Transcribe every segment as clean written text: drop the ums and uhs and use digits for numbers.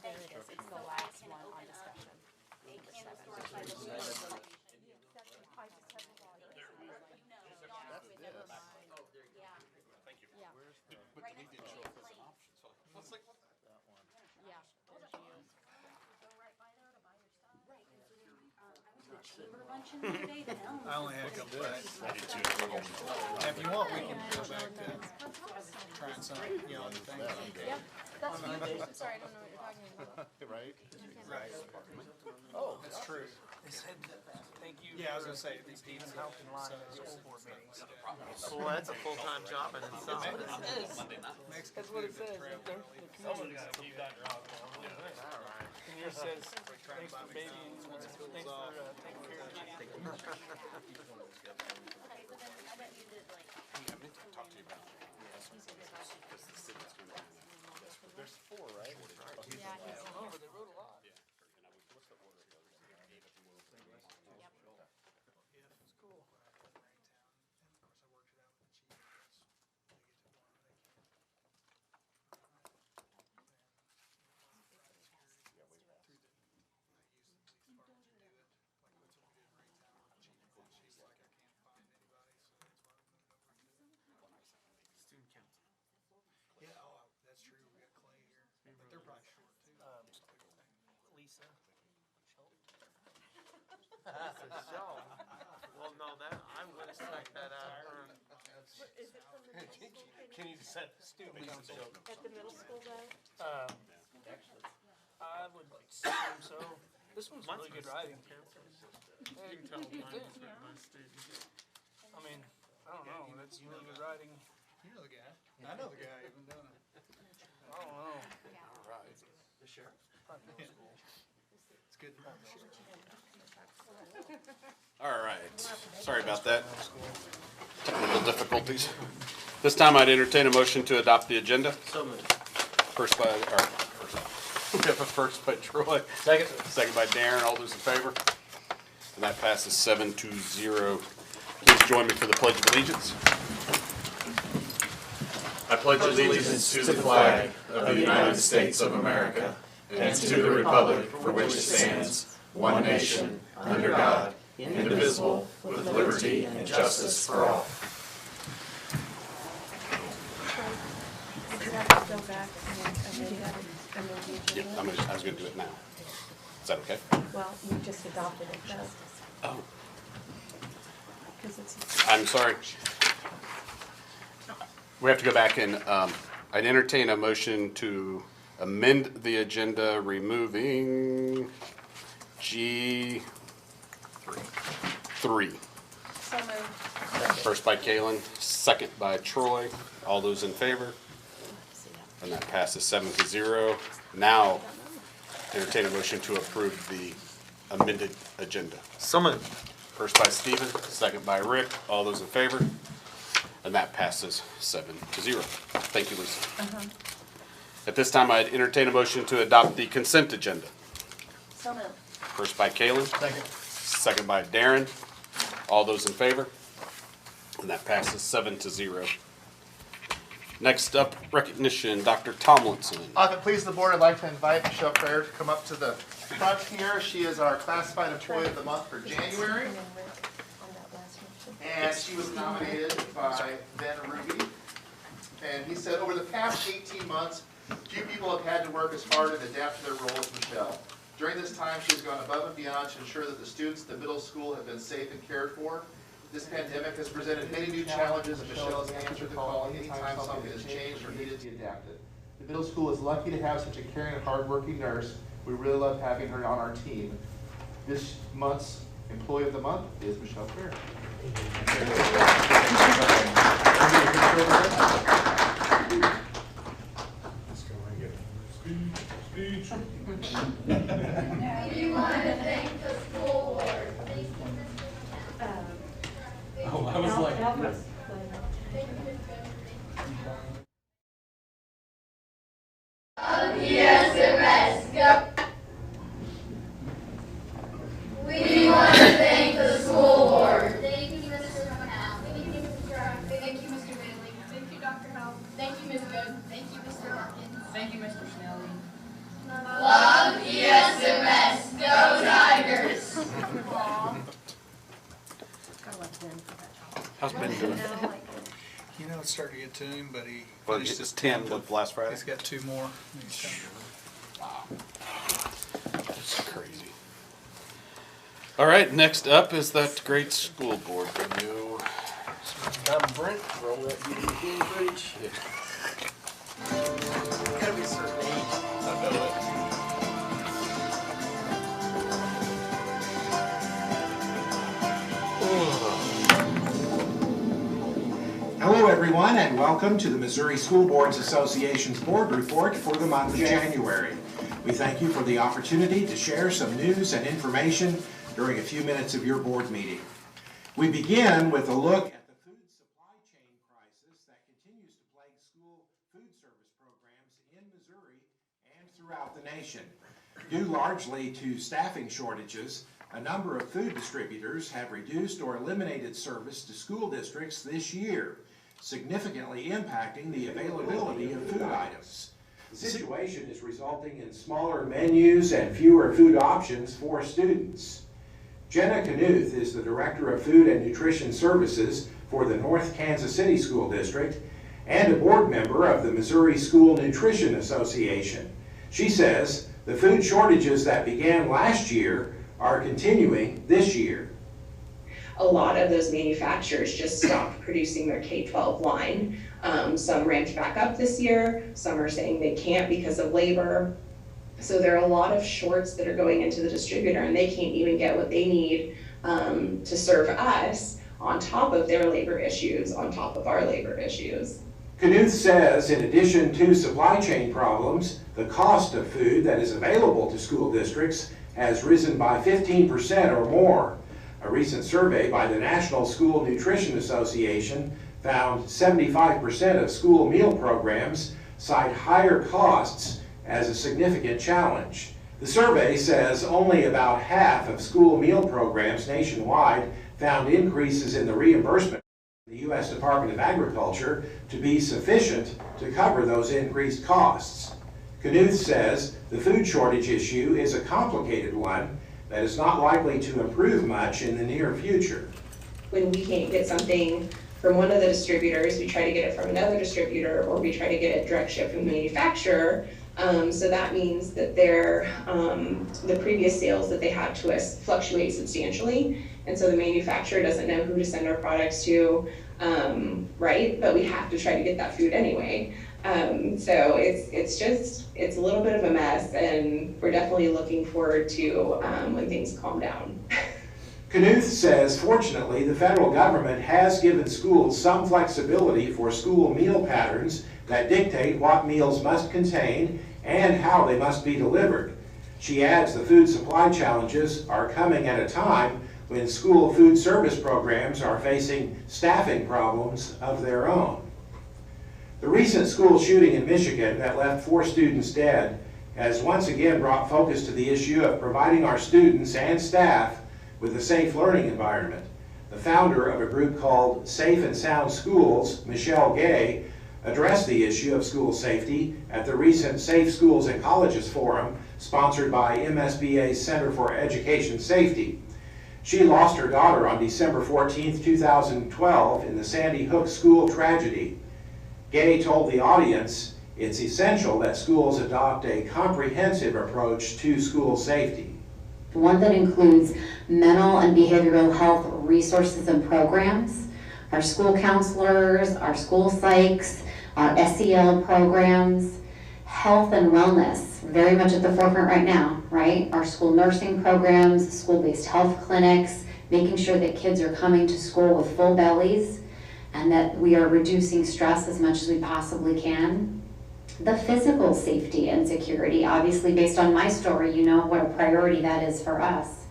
there it is. It's the last one on discussion. Number 7. But they didn't show up as an option, so I was like, what? Yeah. I only had a couple bags. I did too. If you want, we can go back to trying some, other things. Yeah, that's you. I'm sorry, I don't know what you're talking about. Right? Right. Oh, That's true. They said, thank you. Yeah, I was gonna say, these Even pizza, helping line so at the school board meetings. Well, that's a full-time job in itself. Mexican That's what it food says. and trail The really community. Alright. And yours says, trying to thanks buy for me babying, something. thanks for taking care of me. yeah, I meant to talk to you about because the city's going to do. There's 4, right? Oh, he's Yeah, the last. Oh, but they wrote a lot. Yeah. What's the order of those? Yep. Yeah, it's cool. Student council. Yeah, that's true. We got Clay here. But they're probably short too. Lisa. Well, no, that, I would expect that out of her. Is it from the middle school? Can you set student council? At the middle school though? I would assume so. This one's really good writing. You can tell mine is written by students. I mean, I don't know, that's really good writing. You know the guy. I know the guy even, don't I? I don't know. All right. The sheriff? Probably middle school. It's good to know. All right. Sorry about that. Technical difficulties. This time I'd entertain a motion to adopt the agenda. So moved. First by, we have a first by Troy. Second. Second by Darren. All those in favor? And that passes 7-0. Please join me for the Pledge of Allegiance. I pledge allegiance to the flag of the United States of America and to the republic for which it stands, one nation, under God, indivisible, with liberty and justice for all. Does that go back and amend the Yeah, agenda? I was going to do it now. Is that okay? Well, we just adopted it though. Oh, Because it's. I'm sorry. We have to go back and I'd entertain a motion to amend the agenda, removing G3. So moved. First by Kalen, second by Troy. All those in favor? And that passes 7-0. Now, entertain a motion to approve the amended agenda. So moved. First by Steven, second by Rick. All those in favor? And that passes 7-0. Thank you, Lisa. At this time, I'd entertain a motion to adopt the consent agenda. So moved. First by Kalen. Second by Darren. All those in favor? And that passes 7-0. Next up, recognition, Dr. Tomlinson. If it pleases the board, I'd like to invite Michelle Fair to come up to the front here. She is our classified employee of the month for January, On that last motion. and she was nominated by Ben Ruby. And he said, over the past 18 months, few people have had to work as hard and adapt to their role as Michelle. During this time, she has gone above and beyond to ensure that the students at the middle school have been safe and cared for. This pandemic has presented many new challenges, and Michelle has answered the call anytime something has changed or needed to be adapted. The middle school is lucky to have such a caring and hardworking nurse. We really love having her on our team. This month's employee of the month is Michelle Fair. We want to thank the school board. Thank you, Oh, I was like. Thank you, Ms. Yes, we want to thank the school board. Thank you, Mr. Monal. Thank you, Mr. Rock. Thank you, Mr. Bailey. Thank you, Dr. Howell. Thank you, Ms. Good. Thank you, Mr. Hawkins. Thank you, Mr. Snelling. Love Well, it's starting to get to him, but he Well, finished it's his 10 with last Friday. He's got 2 more. That's crazy. All right, next up is that great school board review. I'm Brent, roll that DVD footage. Gotta be a certain age. I know it. Hello, everyone, and welcome to the Missouri School Boards Association's board report for the month of January. We thank you for the opportunity to share some news and information during a few minutes of your board meeting. We begin with a look at the food supply chain crisis that continues to plague school food service programs in Missouri and throughout the nation. Due largely to staffing shortages, a number of food distributors have reduced or eliminated service to school districts this year, significantly impacting the availability of food items. The situation is resulting in smaller menus and fewer food options for students. Jenna Knuth is the Director of Food and Nutrition Services for the North Kansas City School District and a board member of the Missouri School Nutrition Association. She says the food shortages that began last year are continuing this year. A lot of those manufacturers just stopped producing their K-12 line. Some ramped back up this year, some are saying they can't because of labor. So there are a lot of shorts that are going into the distributor and they can't even get what they need to serve us on top of their labor issues, on top of our labor issues. Knuth says in addition to supply chain problems, the cost of food that is available to school districts has risen by 15% or more. A recent survey by the National School Nutrition Association found 75% of school meal programs cite higher costs as a significant challenge. The survey says only about half of school meal programs nationwide found increases in the reimbursement from the U.S. Department of Agriculture to be sufficient to cover those increased costs. Knuth says the food shortage issue is a complicated one that is not likely to improve much in the near future. When we can't get something from one of the distributors, we try to get it from another distributor, or we try to get it direct shipped from the manufacturer. So that means that the previous sales that they had to us fluctuate substantially, and so the manufacturer doesn't know who to send our products to, right? But we have to try to get that food anyway. So it's a little bit of a mess, and we're definitely looking forward to when things calm down. Knuth says, fortunately, the federal government has given schools some flexibility for school meal patterns that dictate what meals must contain and how they must be delivered. She adds the food supply challenges are coming at a time when school food service programs are facing staffing problems of their own. The recent school shooting in Michigan that left 4 students dead has once again brought focus to the issue of providing our students and staff with a safe learning environment. The founder of a group called Safe and Sound Schools, Michelle Gay, addressed the issue of school safety at the recent Safe Schools and Colleges Forum sponsored by MSBA's Center for Education Safety. She lost her daughter on December 14, 2012 in the Sandy Hook school tragedy. Gay told the audience it's essential that schools adopt a comprehensive approach to school safety. One that includes mental and behavioral health resources and programs, our school counselors, our school psychs, our SEL programs, health and wellness, very much at the forefront right now, right? Our school nursing programs, school-based health clinics, making sure that kids are coming to school with full bellies and that we are reducing stress as much as we possibly can. The physical safety and security, obviously based on my story, you know what a priority that is for us.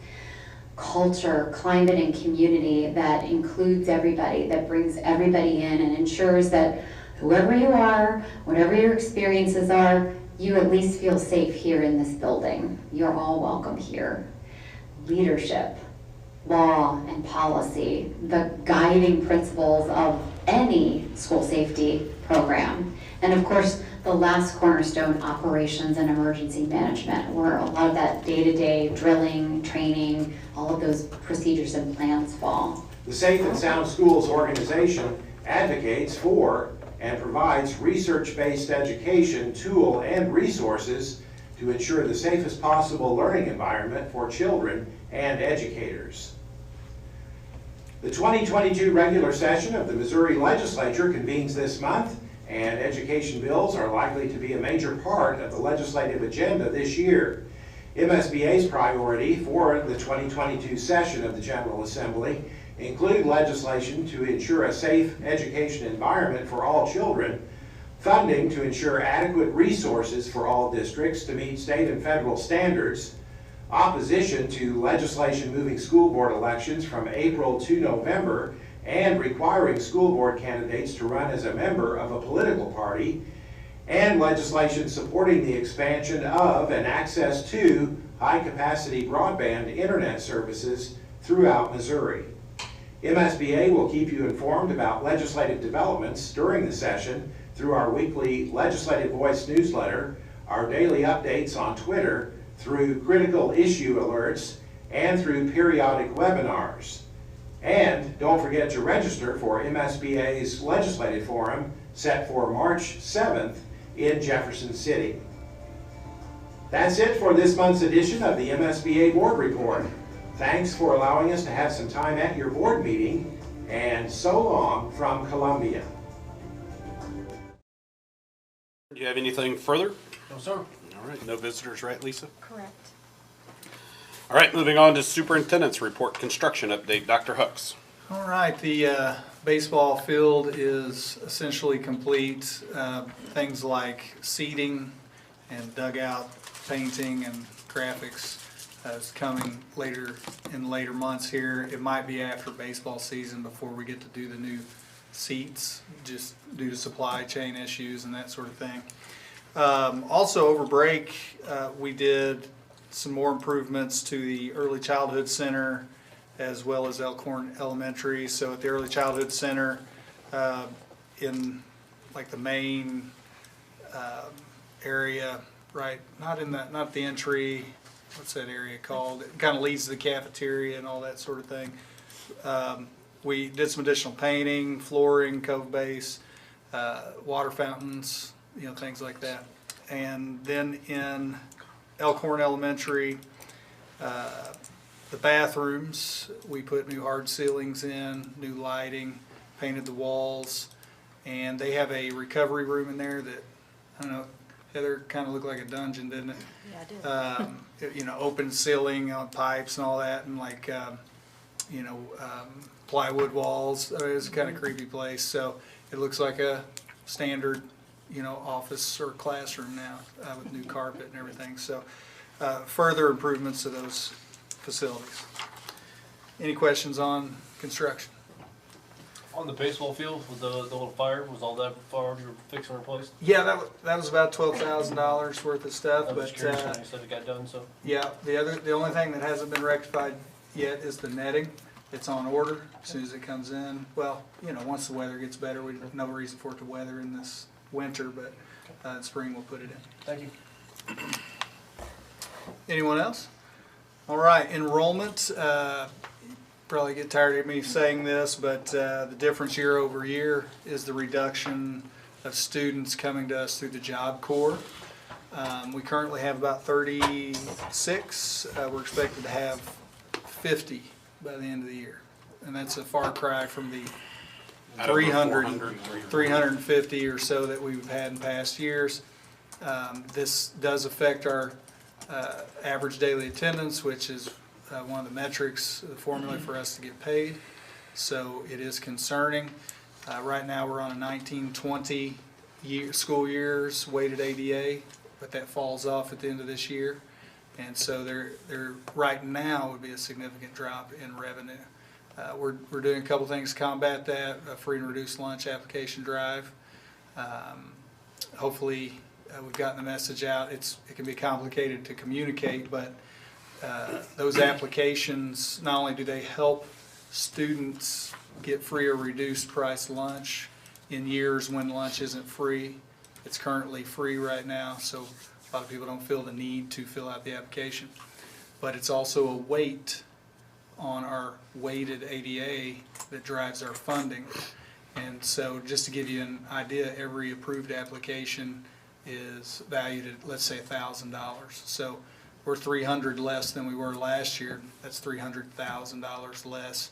Culture, climate, and community that includes everybody, that brings everybody in and ensures that whoever you are, whatever your experiences are, you at least feel safe here in this building. You're all welcome here. Leadership, law, and policy, the guiding principles of any school safety program. And of course, the last cornerstone, operations and emergency management, where a lot of that day-to-day drilling, training, all of those procedures and plans fall. The Safe and Sound Schools organization advocates for and provides research-based education, tool, and resources to ensure the safest possible learning environment for children and educators. The 2022 regular session of the Missouri Legislature convenes this month, and education bills are likely to be a major part of the legislative agenda this year. MSBA's priority for the 2022 session of the General Assembly include legislation to ensure a safe education environment for all children, funding to ensure adequate resources for all districts to meet state and federal standards, opposition to legislation moving school board elections from April to November and requiring school board candidates to run as a member of a political party, and legislation supporting the expansion of and access to high-capacity broadband internet services throughout Missouri. MSBA will keep you informed about legislative developments during the session through our weekly Legislative Voice newsletter, our daily updates on Twitter, through critical issue alerts, and through periodic webinars. And don't forget to register for MSBA's Legislative Forum set for March 7th in Jefferson City. That's it for this month's edition of the MSBA Board Report. Thanks for allowing us to have some time at your board meeting, and so long from Columbia. Do you have anything further? No, sir. All right, no visitors, right, Lisa? Correct. All right, moving on to Superintendent's Report, Construction Update, Dr. Hucks. All right, the baseball field is essentially complete. Things like seating and dugout painting and graphics is coming later in later months here. It might be after baseball season before we get to do the new seats, just due to supply chain issues and that sort of thing. Also over break, we did some more improvements to the Early Childhood Center as well as Elkhorn Elementary. So at the Early Childhood Center, in like the main area, right? Not the entry. What's that area called? It kind of leads to the cafeteria and all that sort of thing. We did some additional painting, flooring, cove base, water fountains, things like that. And then in Elkhorn Elementary, the bathrooms, we put new hard ceilings in, new lighting, painted the walls, and they have a recovery room in there that, I don't know, Heather, kind of looked like a dungeon, didn't it? Yeah, I did. Open ceiling on pipes and all that, and plywood walls. It was a kind of creepy place. So it looks like a standard, office or classroom now with new carpet and everything. So further improvements to those facilities. Any questions on construction? On the baseball field with the little fire, was all that already fixed and replaced? Yeah, that was about $12,000 worth of stuff. I was But curious when you said it got done, so. yeah, the only thing that hasn't been rectified yet is the netting. It's on order as soon as it comes in. Well, once the weather gets better, we have no reason for it to weather in this winter, but in spring we'll put it in. Thank you. Anyone else? All right, enrollment. Probably get tired of me saying this, but the difference year over year is the reduction of students coming to us through the Job Corps. We currently have about 36. We're expected to have 50 by the end of the year. And that's a far cry from the 350 or so that we've had in past years. This does affect our average daily attendance, which is one of the metrics, the formula for us to get paid. So it is concerning. Right now we're on a 19-20 school years weighted ADA, but that falls off at the end of this year. And so there right now would be a significant drop in revenue. We're doing a couple things to combat that, a free and reduced lunch application drive. Hopefully we've gotten the message out. It can be complicated to communicate, but those applications, not only do they help students get free or reduced price lunch in years when lunch isn't free. It's currently free right now, so a lot of people don't feel the need to fill out the application. But it's also a weight on our weighted ADA that drives our funding. And so just to give you an idea, every approved application is valued at, let's say, $1,000. So we're 300 less than we were last year. That's $300,000 less.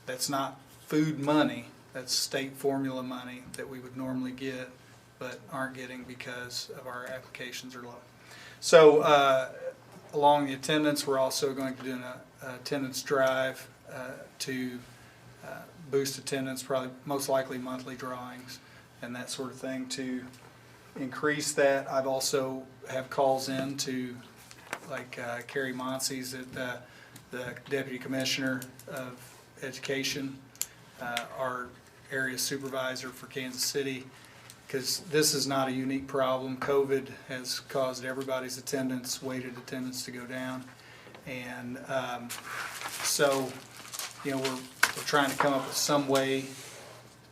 That's not food money. That's state formula money that we would normally get, but aren't getting because of our applications are low. So along the attendance, we're also going to do an attendance drive to boost attendance, probably most likely monthly drawings and that sort of thing to increase that. I've also have calls in to like Carrie Monsies, the Deputy Commissioner of Education, our area supervisor for Kansas City, because this is not a unique problem. COVID has caused everybody's attendance, weighted attendance, to go down. And so, you know, we're trying to come up with some way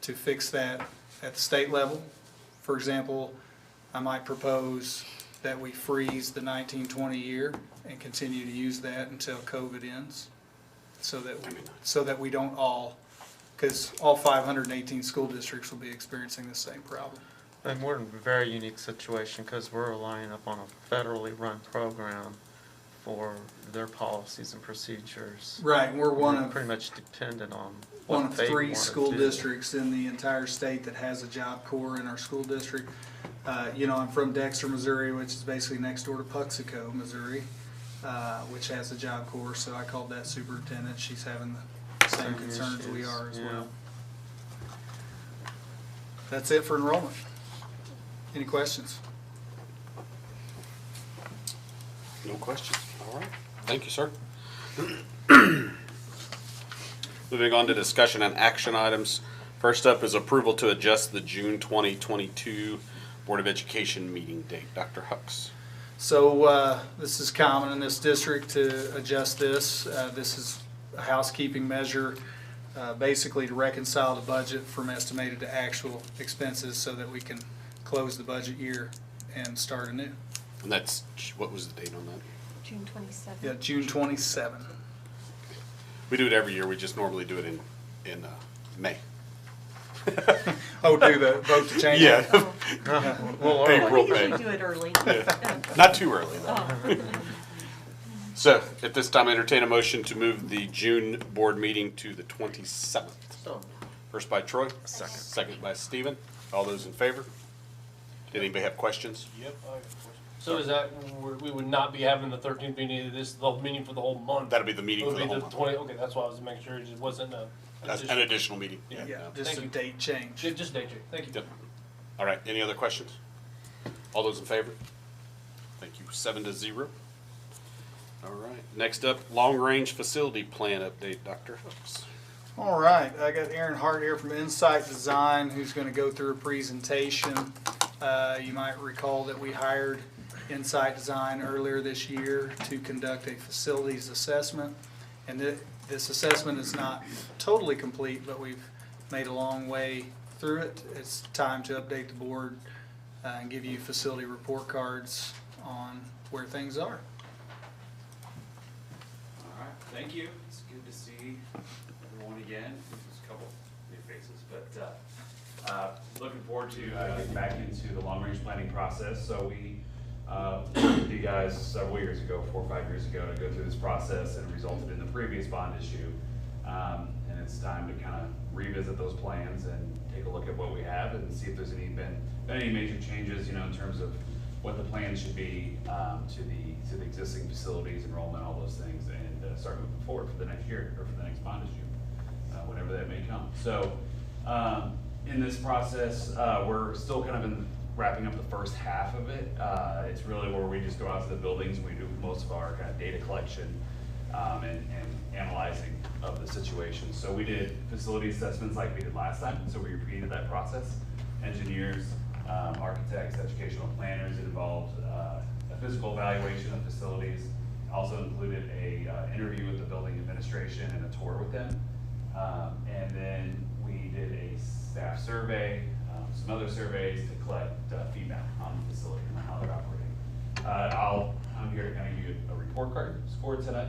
to fix that at the state level. For example, I might propose that we freeze the 19-20 year and continue to use that until COVID ends, so that we don't all, because all 518 school districts will be experiencing the same problem. And we're in a very unique situation because we're relying upon a federally run program for their policies and procedures. Right, we're pretty much dependent on one what of they 3 want to school do. districts in the entire state that has a Job Corps in our school district. You know, I'm from Dexter, Missouri, which is basically next door to Puxico, Missouri, which has a Job Corps. So I called that superintendent. She's having the same concerns we are as well. That's it for enrollment. Any questions? No questions. All right. Thank you, sir. Moving on to discussion and action items. First up is approval to adjust the June 2022 Board of Education meeting date. Dr. Hucks. So this is common in this district to adjust this. This is a housekeeping measure, basically to reconcile the budget from estimated to actual expenses so that we can close the budget year and start anew. And that's, what was the date on that? June 27th. Yeah, June 27. We do it every year. We just normally do it in May. Oh, do the vote to change it? Yeah. Well, April, We usually May. do it early. Not too early, though. Oh. So, at this time, I entertain a motion to move the June board meeting to the 27th. First by Troy. Second. Second by Stephen. All those in favor? Did anybody have questions? Yep, I have a question. So is that, we would not be having the 13th meeting of this, the meeting for the whole month? That'll be the meeting It for would the be whole the month. 20, okay, that's why I was making sure it just wasn't a. An additional meeting. Yeah. Yeah, just Thank a you. date change. Just day change, thank you. Yep. All right, any other questions? All those in favor? Thank you, 7-0. All right, next up, long-range facility plan update, Dr. Hooks. All right, I got Aaron Hart here from Insight Design who's going to go through a presentation. You might recall that we hired Insight Design earlier this year to conduct a facilities assessment. And this assessment is not totally complete, but we've made a long way through it. It's time to update the board and give you facility report cards on where things are. All right, thank you. It's good to see everyone again. There's a couple new faces, but looking forward to getting back into the long-range planning process. So we worked with you guys several years ago, 4 or 5 years ago, to go through this process, and it resulted in the previous bond issue. And it's time to kind of revisit those plans and take a look at what we have and see if there's been any major changes, you know, in terms of what the plan should be to the existing facilities, enrollment, all those things, and start moving forward for the next year or for the next bond issue, whenever that may come. So in this process, we're still kind of wrapping up the first half of it. It's really where we just go out to the buildings and we do most of our kind of data collection and analyzing of the situation. So we did facility assessments like we did last time, so we repeated that process. Engineers, architects, educational planners. It involved a physical evaluation of facilities. Also included a interview with the building administration and a tour with them. And then we did a staff survey, some other surveys to collect feedback on the facility and how they're operating. I'm here to kind of give you a report card score tonight,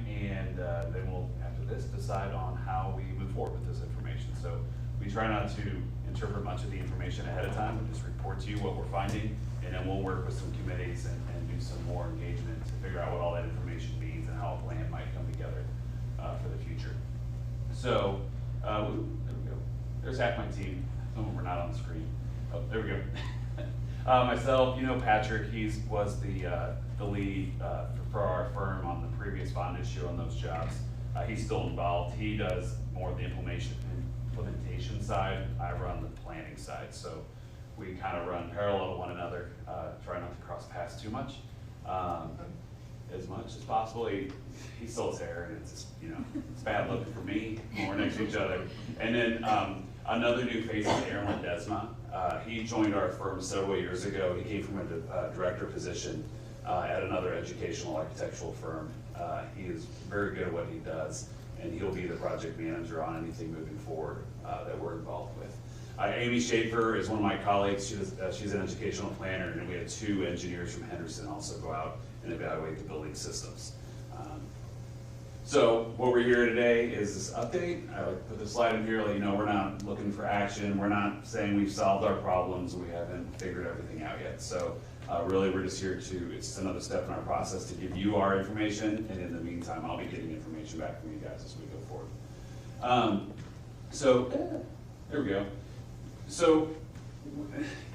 and then we'll, after this, decide on how we move forward with this information. So We try not to interpret much of the information ahead of time, we just report to you what we're finding, and then we'll work with some committees and do some more engagement to figure out what all that information means and how a plan might come together for the future. So, there we go. There's half my team. Some of them are not on the screen. Oh, there we go. Myself, you know Patrick, he was the lead for our firm on the previous bond issue on those jobs. He's still involved. He does more of the implementation side. I run the planning side. So we kind of run parallel to one another, try not to cross paths too much. As much as possible. He still has hair, and it's just, you know, it's bad looking for me when we're next to each other. And then another new face is Aaron Desma. He joined our firm several years ago. He came from a director position at another educational architectural firm. He is very good at what he does, and he'll be the project manager on anything moving forward that we're involved with. Amy Schaefer is one of my colleagues. She's an educational planner, and we had 2 engineers from Henderson also go out and evaluate the building systems. So what we're here today is this update. I put this slide in here, let you know we're not looking for action. We're not saying we've solved our problems. We haven't figured everything out yet. So really we're just here to, it's another step in our process to give you our information, and in the meantime I'll be getting information back from you guys as we go forward. So there we go. So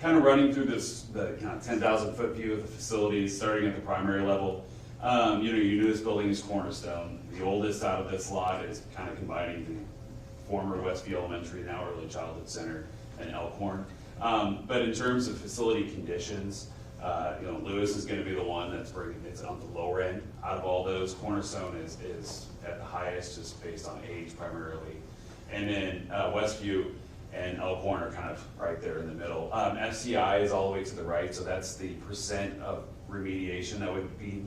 kind of running through the kind of 10,000 foot view of the facilities, starting at the primary level. You know, you knew this building is Cornerstone. The oldest out of this lot is kind of combining the former Westview Elementary, now Early Childhood Center, and Elkhorn. But in terms of facility conditions, you know, Lewis is going to be the one that's bringing it's on the lower end. Out of all those, Cornerstone is at the highest, just based on age primarily. And then Westview and Elkhorn are kind of right there in the middle. FCI is all the way to the right, so that's the percent of remediation that would be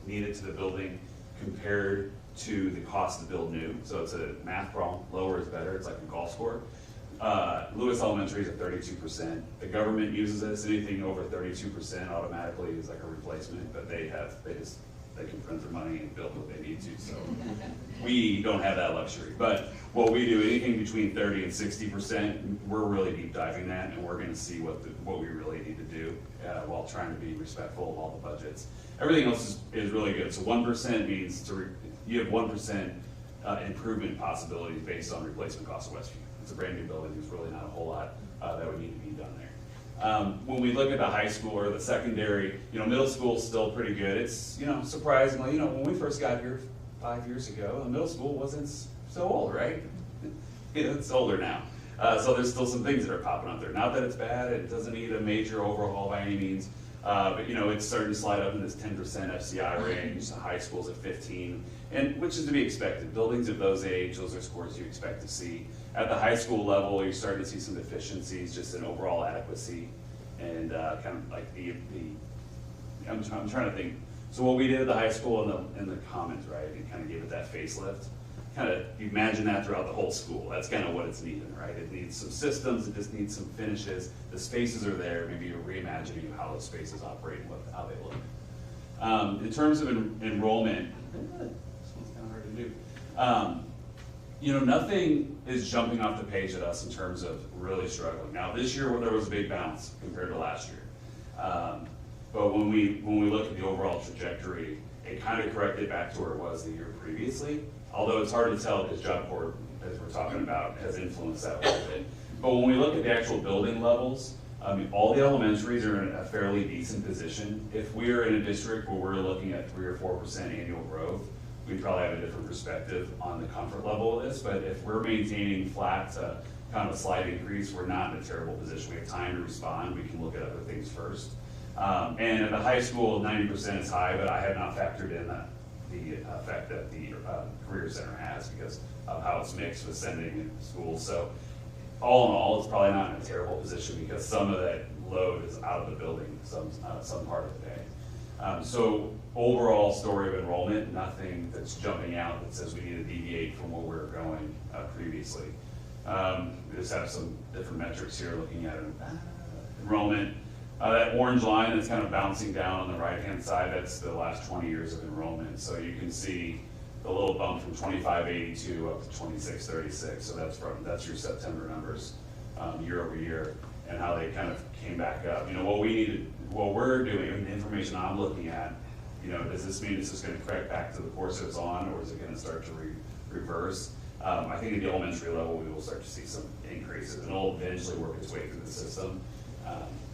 needed to the building compared to the cost to build new. So it's a math problem. Lower is better. It's like a golf score. Lewis Elementary is at 32%. The government uses this. Anything over 32% automatically is like a replacement, but they can print their money and build what they need to. So we don't have that luxury. But what we do, anything between 30 and 60%, we're really deep diving that, and we're going to see what we really need to do while trying to be respectful of all the budgets. Everything else is really good. So 1% means you have 1% improvement possibilities based on replacement cost of Westview. It's a brand new building. There's really not a whole lot that would need to be done there. When we look at the high school or the secondary, you know, middle school is still pretty good. It's, you know, surprisingly, you know, when we first got here 5 years ago, the middle school wasn't so old, right? You know, it's older now. So there's still some things that are popping up there. Not that it's bad, it doesn't need a major overhaul by any means, but you know, it's starting to slide up in this 10% FCI range. The high school's at 15, and which is to be expected. Buildings of those age, those are scores you expect to see. At the high school level, you're starting to see some deficiencies, just in overall adequacy, and kind of like I'm trying to think. So what we did at the high school in the commons, right, and kind of gave it that facelift. Kind of imagine that throughout the whole school. That's kind of what it's needing, right? It needs some systems, it just needs some finishes. The spaces are there, maybe a reimagining of how those spaces operate and how they look. In terms of enrollment, this one's kind of hard to do. You know, nothing is jumping off the page at us in terms of really struggling. Now this year there was a big bounce compared to last year. But when we look at the overall trajectory, it kind of corrected back to where it was the year previously. Although it's hard to tell because Job Corps, as we're talking about, has influenced that a little bit. But when we look at the actual building levels, all the elementaries are in a fairly decent position. If we're in a district where we're looking at 3 or 4% annual growth, we'd probably have a different perspective on the comfort level of this. But if we're maintaining flat to kind of a slight increase, we're not in a terrible position. We have time to respond. We can look at other things first. And at the high school, 90% is high, but I have not factored in the effect that the Career Center has because of how it's mixed with sending in schools. So all in all, it's probably not in a terrible position because some of that load is out of the building some part of the day. So overall story of enrollment, nothing that's jumping out that says we need to deviate from where we were going previously. We just have some different metrics here looking at enrollment. That orange line that's kind of bouncing down on the right-hand side, that's the last 20 years of enrollment. So you can see the little bump from 2582 up to 2636. So that's your September numbers year over year, and how they kind of came back up. You know, what we're doing, the information I'm looking at, you know, does this mean it's just going to correct back to the course it's on, or is it going to start to reverse? I think at the elementary level, we will start to see some increases, and it'll eventually work its way through the system.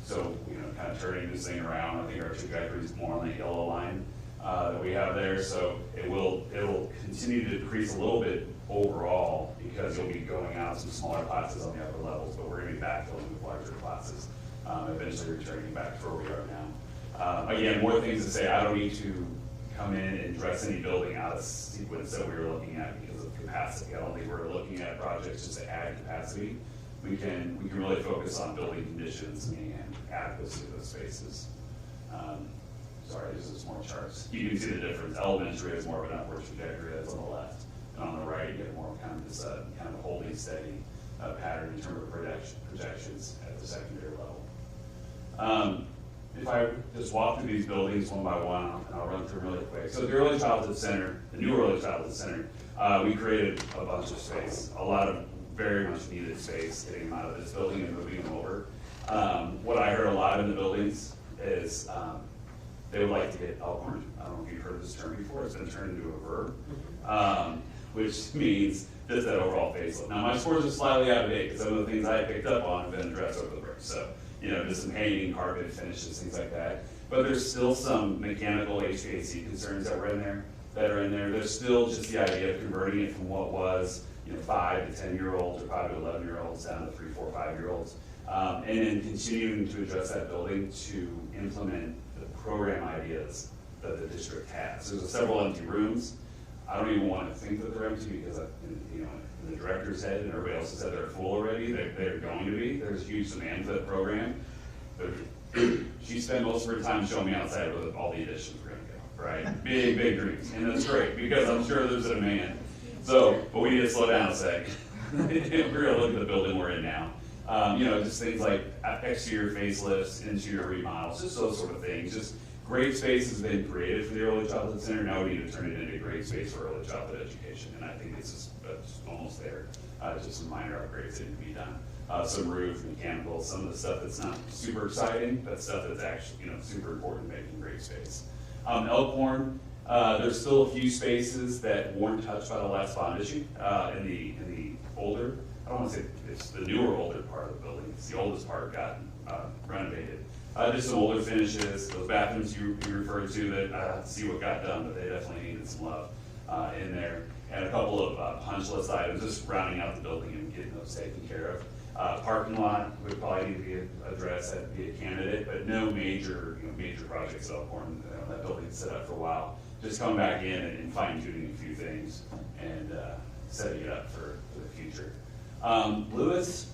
So, you know, kind of turning this thing around, I think our trajectory is more on the yellow line that we have there. So it'll continue to decrease a little bit overall, because you'll be going out some smaller classes on the upper levels, but we're going to be backfilling with larger classes, eventually returning back to where we are now. Again, more things to say. I don't need to come in and dress any building out of sequence that we were looking at because of capacity. I don't think we're looking at projects just to add capacity. We can really focus on building conditions and adequacy of those spaces. Sorry, this is more charts. You can see the difference. Elementary has more of an upward trajectory, that's on the left. And on the right, you get more kind of this kind of holding steady pattern in terms of projections at the secondary level. If I just walk through these buildings one by one, and I'll run through them really quick. So the Early Childhood Center, the new Early Childhood Center, we created a bunch of space, a lot of very much needed space, getting them out of this building and moving them over. What I heard a lot in the buildings is they would like to get Elkhorn. I don't know if you've heard this term before. It's been turned into a verb, which means just that overall facelift. Now, my scores are slightly out of date because some of the things I picked up on have been addressed over the break. So, you know, just some painting, carpet finishes, things like that. But there's still some mechanical HVAC concerns that are in there. There's still just the idea of converting it from what was, you know, 5 to 10-year-olds or 5 to 11-year-olds down to 3, 4, 5-year-olds. And then continuing to address that building to implement the program ideas that the district has. There's several empty rooms. I don't even want to think that they're empty because, you know, in the director's head and everybody else has said they're full already. They're going to be. There's huge demand for that program. She spent most of her time showing me outside where all the additions were going to go, right? Big dreams. And that's great because I'm sure there's a demand. So, but we need to slow down a second. We're going to look at the building we're in now. You know, just things like exterior facelifts, interior remodels, just those sort of things. Just great space has been created for the Early Childhood Center. Now we need to turn it into a great space for early childhood education. And I think it's just almost there. Just some minor upgrades that need to be done. Some roof, mechanical, some of the stuff that's not super exciting, but stuff that's actually, you know, super important, making great space. Elkhorn, there's still a few spaces that weren't touched by the last bond issue in the older, I don't want to say it's the newer older part of the building. It's the oldest part got renovated. Just some older finishes, those bathrooms you referred to that I have to see what got done, but they definitely needed some love in there. And a couple of punch list items, just rounding out the building and getting those taken care of. Parking lot would probably need to be addressed, that would be a candidate, but no major projects at Elkhorn. That building's set up for a while. Just coming back in and fine tuning a few things and setting it up for the future. Lewis,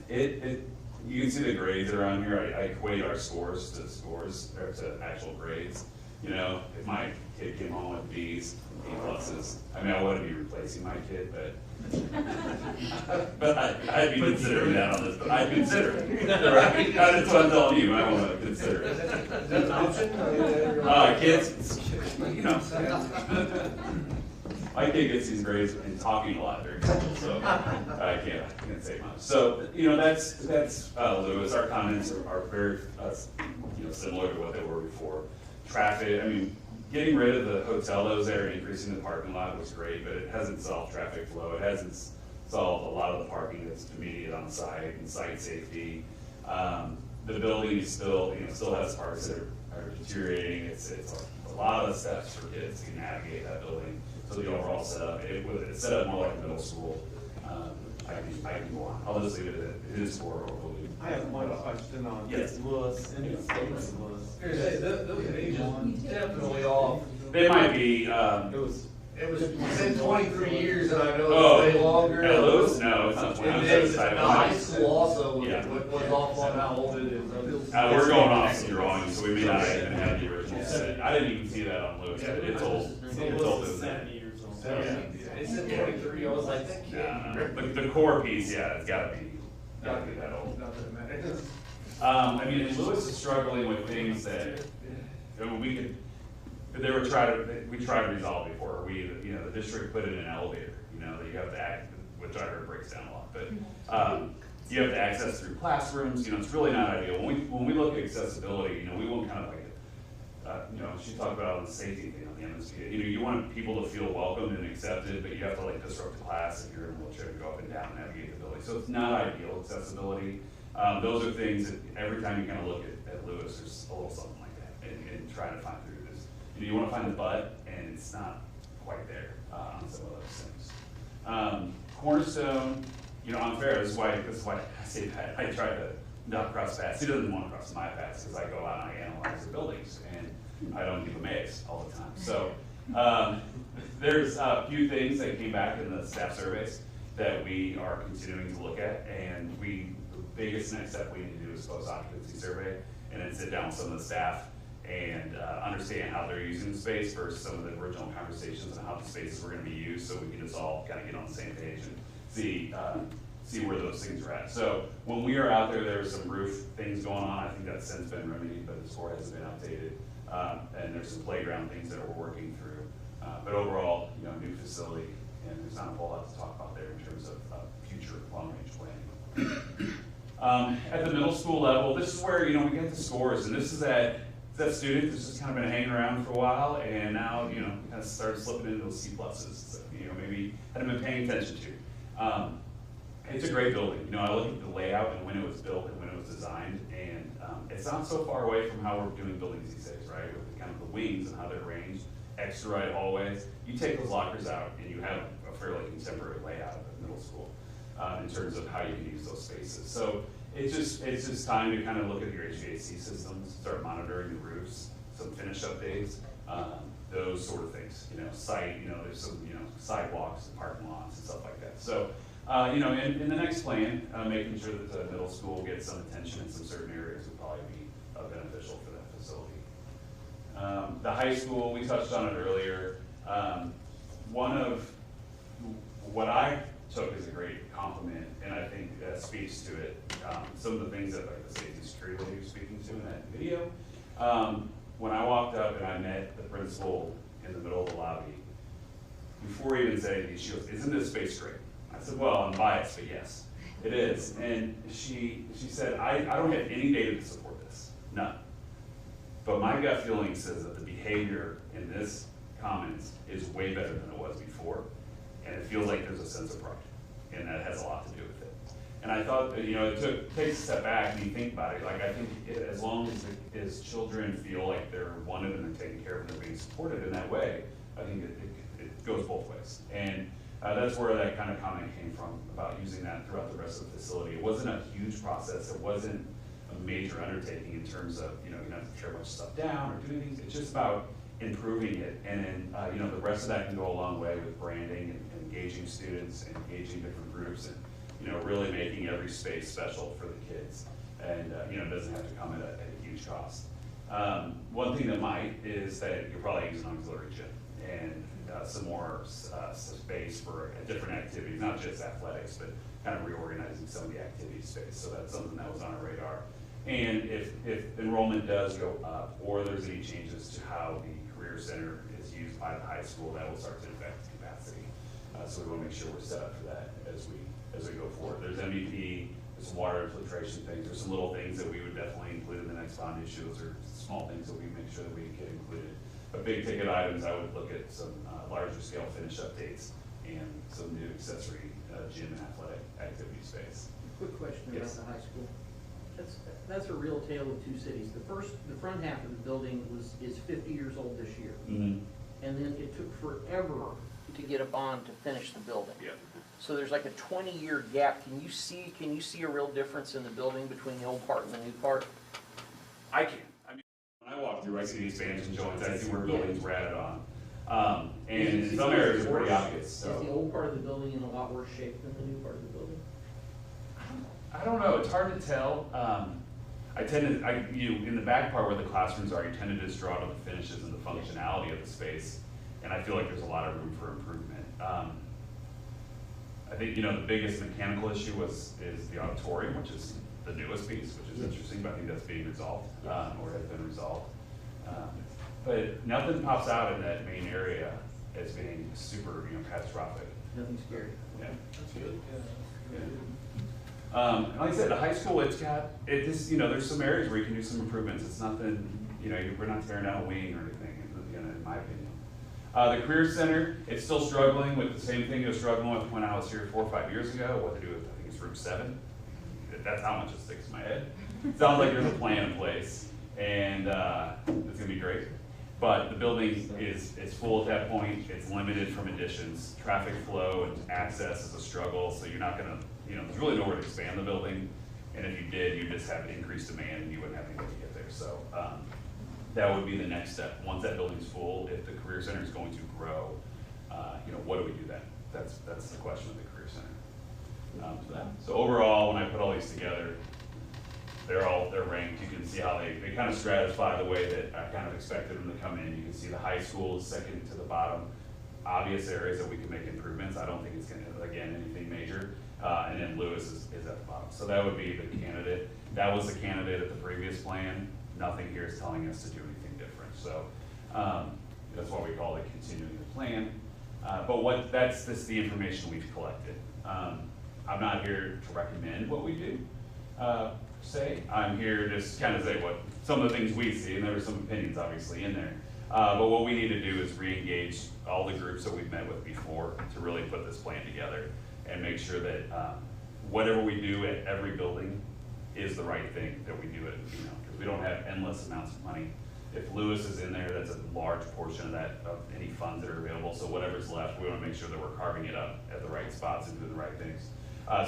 you can see the grades around here. I equate our scores to actual grades. You know, if my kid came home with B's, A+s, I mean, I wouldn't be replacing my kid, but I'd be considering that on this. But I'd consider it. Right? That's what I'm telling you. I want to consider it. Is that an option? Kids, you know. My kid gets these grades and talking a lot during school, so I can't say much. So, you know, that's Lewis. Our comments are very you know, similar to what they were before. Traffic, I mean, getting rid of the hotel that was there and increasing the parking lot was great, but it hasn't solved traffic flow. It hasn't solved a lot of the parking that's immediate on site and site safety. The building is still, you know, still has parts that are deteriorating. It's a lot of steps for kids to navigate that building. So the overall setup, it's set up more like a middle school. I can go on. I'll just leave it at his score. I have one question on Yes. Lewis and the statement Lewis. Those ages definitely off. They might be. It was been 23 years, and I know it's way longer. At Lewis? No, it's not 23 years. High school also was, Yeah. was off on how old it is. We're going off some drawings, so we may not even have the original set. I didn't even see that on Lewis, but it's old. It's old. 70 years old. It said 23, I was like, that can't be. The core piece, yeah, it's gotta be that old. Not that it matters. I mean, Lewis is struggling with things that, I mean, we tried to resolve before. The district put in an elevator, that you have to which I heard breaks down a lot, but you have to access through classrooms. It's really not ideal. When we look at accessibility, we want kind of like she talked about the safety thing on the MSP. You want people to feel welcomed and accepted, but you have to like disrupt the class if you're in a wheelchair to go up and down and navigate the building. So it's not ideal accessibility. Those are things that every time you kind of look at Lewis, there's a little something like that, and trying to find through this. You want to find the but, and it's not quite there on some of those things. Cornerstone, unfair. This is why I say that. I try to not cross paths. He doesn't want to cross my paths because I go out and I analyze the buildings, and I don't give him A's all the time. So there's a few things that came back in the staff surveys that we are continuing to look at, and the biggest next step we need to do is post-occupancy survey, and then sit down with some of the staff and understand how they're using the space versus some of the original conversations and how the spaces were going to be used, so we can just all kind of get on the same page and see where those things are at. So when we are out there, there are some roof things going on. I think that's since been remedied, but the score hasn't been updated. And there's some playground things that we're working through. But overall, new facility, and there's not a whole lot to talk about there in terms of future long-range planning. At the middle school level, this is where we get the scores, and this is that student that's just kind of been hanging around for a while, and now kind of started slipping into those C pluses. So, maybe hadn't been paying attention to. It's a great building. I look at the layout and when it was built and when it was designed, and it's not so far away from how we're doing buildings these days, right? With kind of the wings and how they're arranged, extra right hallways. You take those lockers out, and you have a fairly contemporary layout of the middle school in terms of how you can use those spaces. So it's just time to kind of look at your HVAC systems, start monitoring the roofs, some finish updates, those sort of things. There's some sidewalks and parking lots and stuff like that. So. In the next plan, making sure that the middle school gets some attention in some certain areas would probably be beneficial for that facility. The high school, we touched on it earlier. One of what I took as a great compliment, and I think that speaks to it, some of the things that like the safety security lady was speaking to in that video. When I walked up and I met the principal in the middle of the lobby, before he even said anything, she goes, "Isn't this space great?" I said, "Well, I'm biased, but yes, it is." And she said, I don't have any data to support this, none. But my gut feeling says that the behavior in this comments is way better than it was before. And it feels like there's a sense of pride, and that has a lot to do with it. And I thought that, it takes a step back and you think about it. Like, I think as long as children feel like they're wanted and they're taken care of and they're being supported in that way, I think it goes both ways. And that's where that kind of comment came from about using that throughout the rest of the facility. It wasn't a huge process. It wasn't a major undertaking in terms of, you don't have to tear a bunch of stuff down or do things. It's just about improving it. And then, the rest of that can go a long way with branding and engaging students and engaging different groups and, really making every space special for the kids. And, it doesn't have to come at a huge cost. One thing that might is that you're probably using an auxiliary gym and some more space for different activities, not just athletics, but kind of reorganizing some of the activity space. So that's something that was on our radar. And if enrollment does go up, or there's any changes to how the Career Center is used by the high school, that will start to affect capacity. So we want to make sure we're set up for that as we go forward. There's MEP, there's some water infiltration things, there's some little things that we would definitely include in the next bond issue. Those are small things that we make sure that we get included. But big ticket items, I would look at some larger scale finish updates and some new accessory gym and athletic activity space. Quick question about Yes. the high school. That's a real tale of two cities. The front half of the building is 50 years old this year. Mm-hmm. And then it took forever to get a bond to finish the building. Yep. So there's like a 20-year gap. Can you see a real difference in the building between the old part and the new part? I can. I mean, when I walk through, I see the expansion joints, I see where buildings were added on. And in some areas, it's pretty obvious. So. Is the old part of the building in a lot worse shape than the new part of the building? I don't know. It's hard to tell. In the back part where the classrooms are, you tend to just draw to the finishes and the functionality of the space, and I feel like there's a lot of room for improvement. I think the biggest mechanical issue is the auditorium, which is the newest piece, which is interesting, but I think that's being resolved or has been resolved. But nothing pops out in that main area as being super, catastrophic. Nothing scary. Yeah. That's good. Like I said, the high school, there's some areas where you can do some improvements. It's nothing, we're not tearing down a wing or anything, in my opinion. The Career Center, it's still struggling with the same thing it was struggling with when I was here 4 or 5 years ago, what to do with, I think it's room 7. That's how much it sticks in my head. Sounds like there's a plan in place, and it's gonna be great. But the building is full at that point. It's limited from additions. Traffic flow and access is a struggle, so you're not gonna, there's really nowhere to expand the building. And if you did, you just have increased demand and you wouldn't have anything to get there. So that would be the next step. Once that building's full, if the Career Center is going to grow, what do we do then? That's the question of the Career Center. So overall, when I put all these together, they're ranked. You can see how they kind of stratify the way that I kind of expected them to come in. You can see the high school is second to the bottom. Obvious areas that we can make improvements. I don't think it's going to, again, anything major. And then Lewis is at the bottom. So that would be the candidate. That was the candidate at the previous plan. Nothing here is telling us to do anything different. So that's why we call it continuing the plan. But that's the information we've collected. I'm not here to recommend what we do. I'm here to just kind of say what some of the things we see, and there are some opinions obviously in there. But what we need to do is re-engage all the groups that we've met with before to really put this plan together and make sure that whatever we do at every building is the right thing, that we do it, because we don't have endless amounts of money. If Lewis is in there, that's a large portion of that, of any funds that are available. So whatever's left, we want to make sure that we're carving it up at the right spots and doing the right things.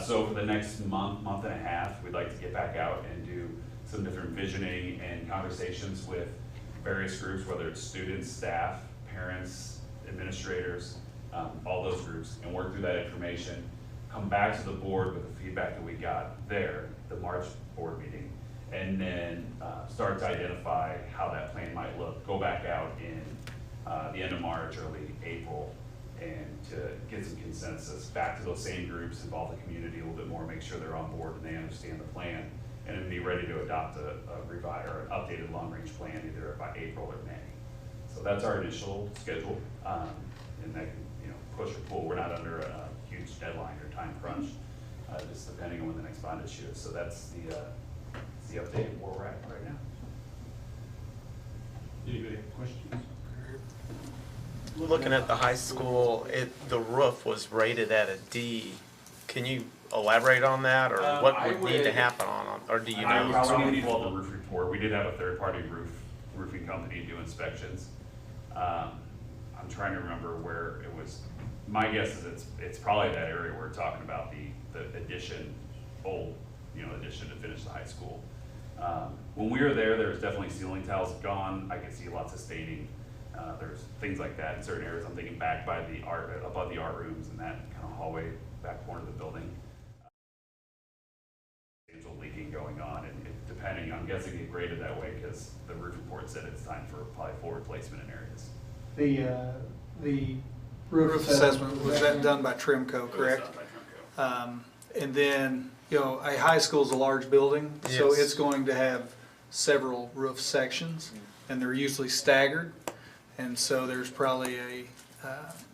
So for the next month and a half, we'd like to get back out and do some different visioning and conversations with various groups, whether it's students, staff, parents, administrators, all those groups, and work through that information, come back to the board with the feedback that we got there, the March board meeting, and then start to identify how that plan might look. Go back out in the end of March, early April, and to get some consensus back to those same groups, involve the community a little bit more, make sure they're on board and they understand the plan, and then be ready to adopt a revised or an updated long-range plan either by April or May. So that's our initial schedule, and that can push or pull. We're not under a huge deadline or time crunch, just depending on when the next bond issue is. So that's the update of where we're at right now. Anybody have questions? Looking at the high school, the roof was rated at a D. Can you elaborate on that, or what would need to happen on, or do you know? I probably need to pull up the roof report. We did have a third-party roofing company do inspections. I'm trying to remember where it was. My guess is it's probably that area where we're talking about the addition, addition to finish the high school. When we were there was definitely ceiling tiles gone. I could see lots of staining. There's things like that in certain areas. I'm thinking back by the above the art rooms and that kind of hallway back corner of the building. Leaking going on, and depending, I'm guessing it graded that way because the roof report said it's time for probably full replacement in areas. The roof assessment, was that done by Trimco, correct? It was done by Trimco. And then, a high school is a large building, so Yes. it's going to have several roof sections, and they're usually staggered. And so there's probably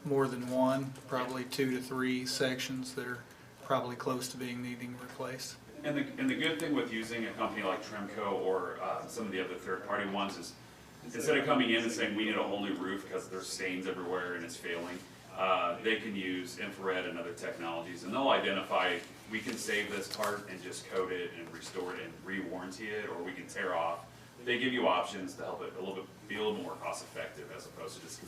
more than one, probably 2 to 3 sections that are probably close to needing replaced. And the good thing with using a company like Trimco or some of the other third-party ones is instead of coming in and saying we need a whole new roof because there's stains everywhere and it's failing, they can use infrared and other technologies, and they'll identify we can save this part and just coat it and restore it and re-warranty it, or we can tear off. They give you options to help it be a little bit more cost-effective as opposed to just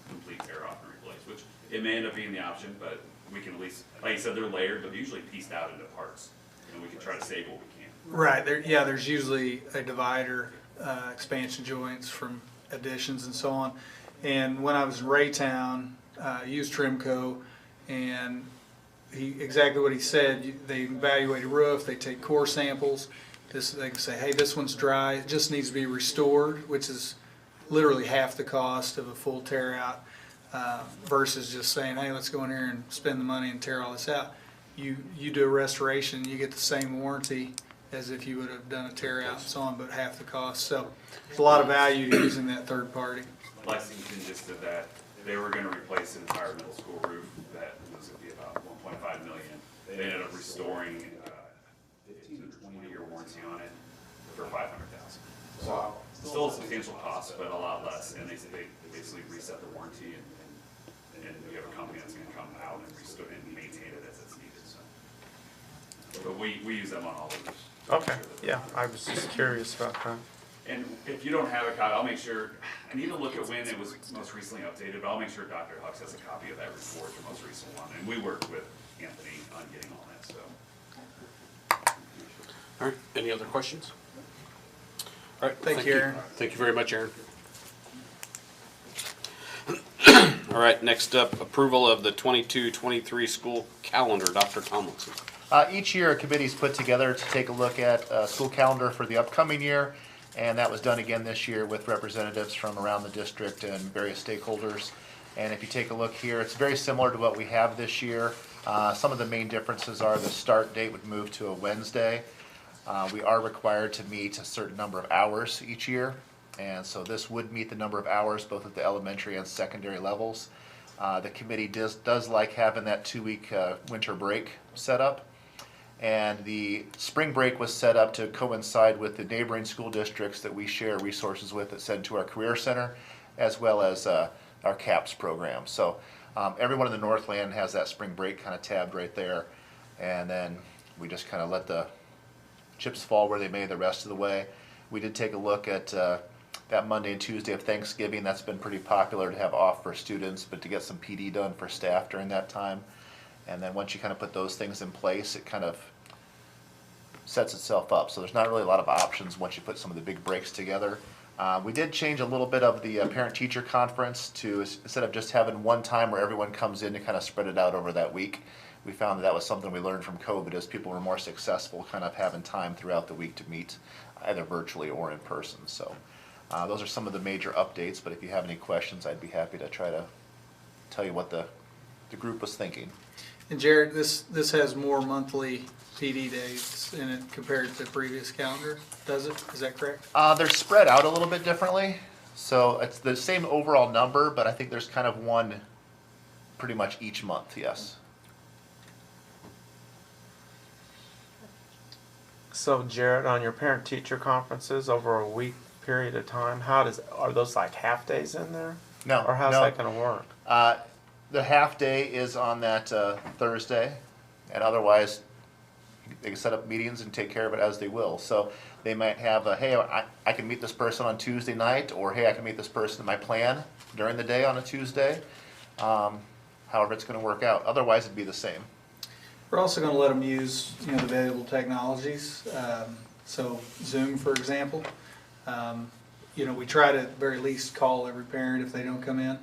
complete tear off and replace, which it may end up being the option, but we can at least, like you said, they're layered, but usually pieced out into parts. And we can try to save what we can. Right, there's usually a divider, expansion joints from additions and so on. And when I was in Raytown, I used Trimco, and exactly what he said, they evaluate a roof, they take core samples, they can say, hey, this one's dry, it just needs to be restored, which is literally half the cost of a full tear out, versus just saying, hey, let's go in here and spend the money and tear all this out. You do a restoration, you get the same warranty as if you would have done a tear out and so on, but half the cost. So there's a lot of value to using that third party. Lexington just did that. They were gonna replace an entire middle school roof that was gonna be about 1.5 million. They ended up restoring, it's a 20-year warranty on it for 500,000. So still a substantial cost, but a lot less. And they basically reset the warranty and we have a company that's gonna come out and restore and maintain it as it's needed, so. But we use them on all of this. Okay, yeah, I was just curious about that. And if you don't have a copy, I'll make sure, I need to look at when it was most recently updated, but I'll make sure Dr. Hucks has a copy of that report, the most recent one. And we worked with Anthony on getting all that, so. All right, any other questions? All right, Thank you, Aaron. Thank you very much, Aaron. All right, next up, approval of the 22-23 school calendar, Dr. Tomlinson. Each year, a committee is put together to take a look at school calendar for the upcoming year, and that was done again this year with representatives from around the district and various stakeholders. And if you take a look here, it's very similar to what we have this year. Some of the main differences are the start date would move to a Wednesday. We are required to meet a certain number of hours each year, and so this would meet the number of hours both at the elementary and secondary levels. The committee does like having that 2-week winter break set up. And the spring break was set up to coincide with the neighboring school districts that we share resources with that send to our Career Center, as well as our CAPS program. So everyone in the Northland has that spring break kind of tabbed right there. And then we just kind of let the chips fall where they may the rest of the way. We did take a look at that Monday and Tuesday of Thanksgiving. That's been pretty popular to have off for students, but to get some PD done for staff during that time. And then once you kind of put those things in place, it kind of sets itself up. So there's not really a lot of options once you put some of the big breaks together. We did change a little bit of the parent-teacher conference to, instead of just having one time where everyone comes in, to kind of spread it out over that week. We found that was something we learned from COVID, as people were more successful kind of having time throughout the week to meet either virtually or in person. So those are some of the major updates, but if you have any questions, I'd be happy to try to tell you what the group was thinking. And Jared, this has more monthly PD days in it compared to the previous calendar, does it? Is that correct? They're spread out a little bit differently. So it's the same overall number, but I think there's kind of one pretty much each month, yes. So Jared, on your parent-teacher conferences over a week period of time, are those like half days in there? No. Or how's no. that gonna work? The half day is on that Thursday, and otherwise they can set up meetings and take care of it as they will. So they might have hey, I can meet this person on Tuesday night, or hey, I can meet this person in my plan during the day on a Tuesday. However it's going to work out. Otherwise it'd be the same. We're also going to let them use, the available technologies. So Zoom, for example. We try to at the very least call every parent if they don't come in.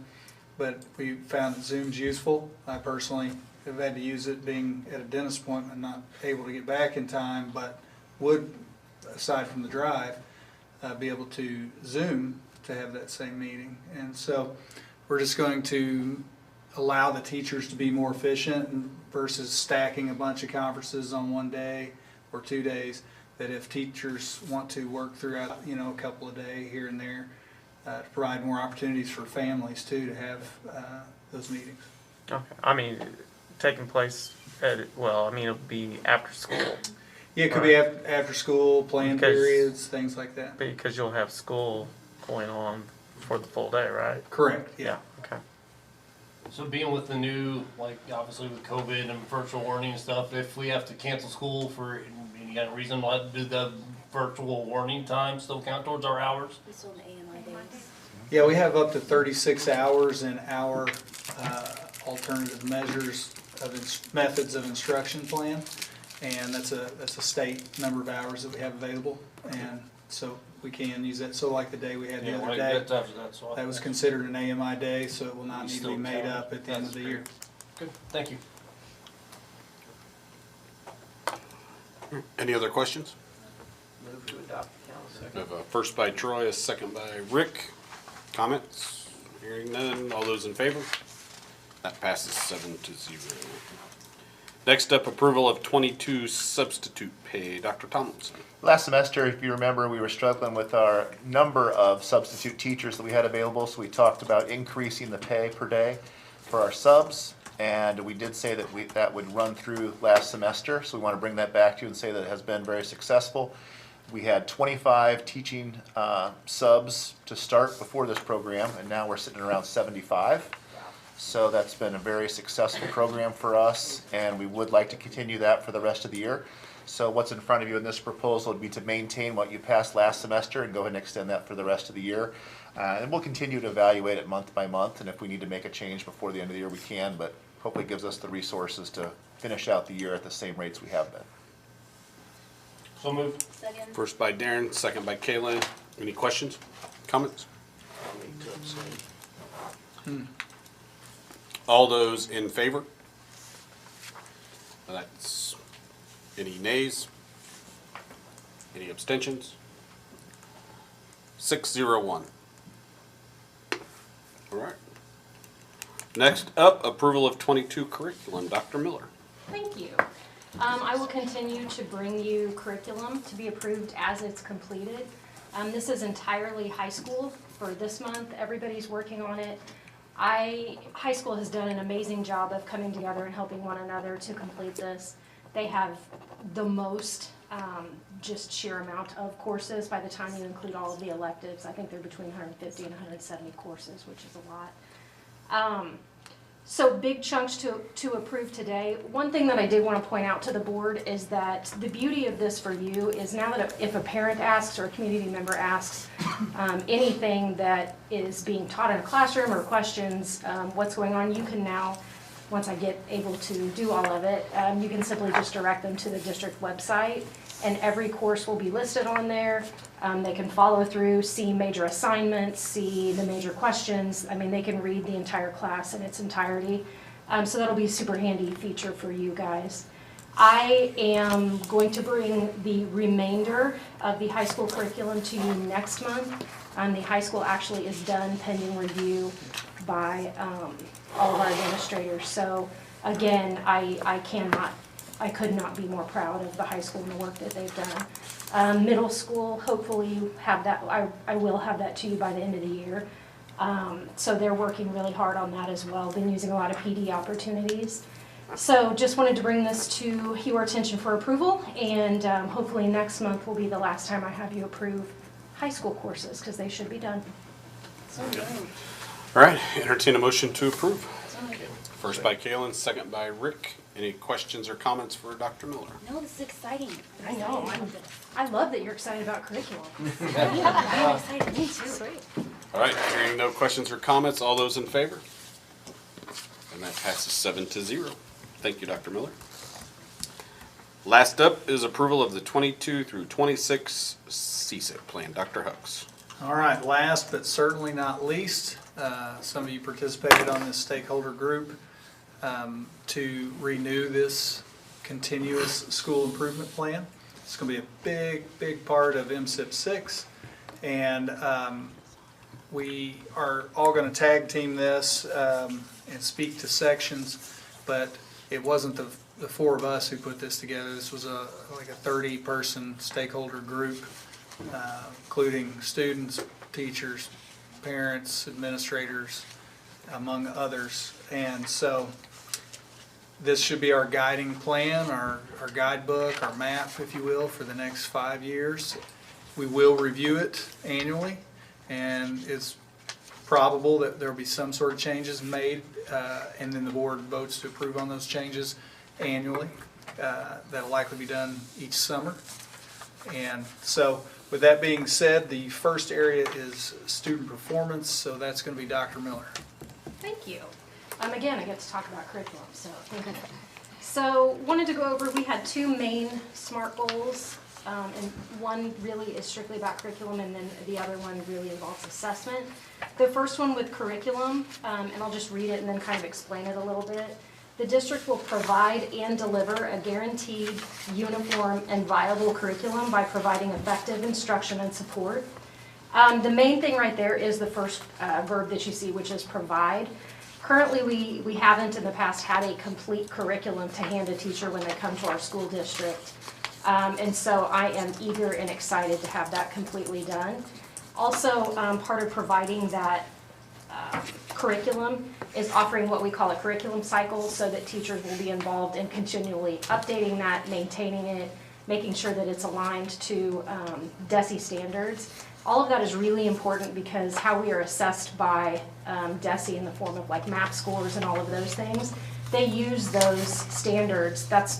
But we found that Zoom's useful. I personally have had to use it being at a dentist appointment, not able to get back in time, but would, aside from the drive, be able to Zoom to have that same meeting. And so we're just going to allow the teachers to be more efficient versus stacking a bunch of conferences on one day or 2 days, that if teachers want to work throughout, a couple of days here and there, to provide more opportunities for families too to have those meetings. Okay, I mean, taking place it'll be after school. Yeah, it could be after school, planned periods, things like that. Because you'll have school going on for the full day, right? Correct, yeah. Okay. So being with the new, obviously with COVID and virtual learning and stuff, if we have to cancel school for any kind of reason, do the virtual warning time still count towards our hours? We still have AMI days. Yeah, we have up to 36 hours in our alternative measures of methods of instruction plan, and that's a state number of hours that we have available, and so we can use that. So like the day we had the other day, that was considered an AMI day, so it will not need to be made up at the end of the year. Good, thank you. Any other questions? Move to adopt the calendar. We have a first by Troy, a second by Rick. Comments? Hearing none. All those in favor? That passes 7-0. Next up, approval of 22 substitute pay. Dr. Tomlinson. Last semester, if you remember, we were struggling with our number of substitute teachers that we had available, so we talked about increasing the pay per day for our subs, and we did say that that would run through last semester, so we want to bring that back to you and say that it has been very successful. We had 25 teaching subs to start before this program, and now we're sitting around 75. So that's been a very successful program for us, and we would like to continue that for the rest of the year. So what's in front of you in this proposal would be to maintain what you passed last semester and go ahead and extend that for the rest of the year. And we'll continue to evaluate it month by month, and if we need to make a change before the end of the year, we can, but hopefully it gives us the resources to finish out the year at the same rates we have been. So moved. Second. First by Darren, second by Kaylin. Any questions, comments? All those in favor? That's, any nays? Any abstentions? 601. All right. Next up, approval of 22 curriculum. Dr. Miller. Thank you. I will continue to bring you curriculum to be approved as it's completed. This is entirely high school for this month. Everybody's working on it. High school has done an amazing job of coming together and helping one another to complete this. They have the most just sheer amount of courses by the time you include all of the electives. I think they're between 150 and 170 courses, which is a lot. So big chunks to approve today. One thing that I did want to point out to the board is that the beauty of this for you is now that if a parent asks or a community member asks anything that is being taught in a classroom or questions what's going on, you can now, once I get able to do all of it, you can simply just direct them to the district website, and every course will be listed on there. They can follow through, see major assignments, see the major questions. I mean, they can read the entire class in its entirety. So that'll be a super handy feature for you guys. I am going to bring the remainder of the high school curriculum to you next month. The high school actually is done pending review by all of our administrators. So again, I could not be more proud of the high school and the work that they've done. Middle school, hopefully have that, I will have that to you by the end of the year. So they're working really hard on that as well. Been using a lot of PD opportunities. So just wanted to bring this to your attention for approval, and hopefully next month will be the last time I have you approve high school courses, because they should be done. So All right, entertain a motion to approve. First by Kaylin, second by Rick. Any questions or comments for Dr. Miller? No, this is exciting. I know. I love that you're excited about curriculum. I'm excited, me too. Sweet. All right, hearing no questions or comments, all those in favor? And that passes 7-0. Thank you, Dr. Miller. Last up is approval of the 22 through 26 CSIP plan. Dr. Hucks. All right, last but certainly not least, some of you participated on this stakeholder group to renew this continuous school improvement plan. It's going to be a big, big part of MSIP 6, and we are all going to tag team this and speak to sections, but it wasn't the four of us who put this together. This was like a 30-person stakeholder group, including students, teachers, parents, administrators, among others. And so this should be our guiding plan, our guidebook, our map, if you will, for the next 5 years. We will review it annually, and it's probable that there will be some sort of changes made, and then the board votes to approve on those changes annually. That'll likely be done each summer. And so with that being said, the first area is student performance, so that's going to be Dr. Miller. Thank you. Again, I get to talk about curriculum, so thank you. So wanted to go over, we had two main SMART goals, and one really is strictly about curriculum, and then the other one really involves assessment. The first one with curriculum, and I'll just read it and then kind of explain it a little bit. The district will provide and deliver a guaranteed, uniform, and viable curriculum by providing effective instruction and support. The main thing right there is the first verb that you see, which is provide. Currently, we haven't in the past had a complete curriculum to hand a teacher when they come to our school district. And so I am eager and excited to have that completely done. Also, part of providing that curriculum is offering what we call a curriculum cycle, so that teachers will be involved in continually updating that, maintaining it, making sure that it's aligned to DESE standards. All of that is really important because how we are assessed by DESE in the form of like MAP scores and all of those things, they use those standards. That's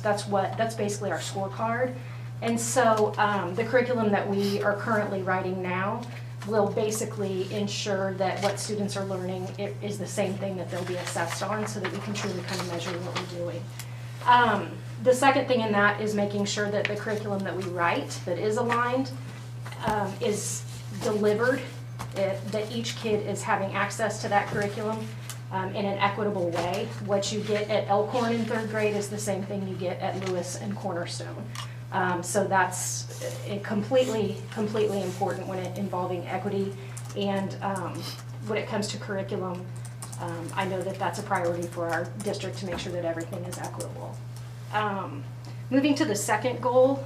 basically our scorecard. And so the curriculum that we are currently writing now will basically ensure that what students are learning is the same thing that they'll be assessed on, so that we can truly kind of measure what we're doing. The second thing in that is making sure that the curriculum that we write that is aligned is delivered, that each kid is having access to that curriculum in an equitable way. What you get at Elkhorn in 3rd grade is the same thing you get at Lewis and Cornerstone. So that's completely important when involving equity. And when it comes to curriculum, I know that that's a priority for our district to make sure that everything is equitable. Moving to the second goal,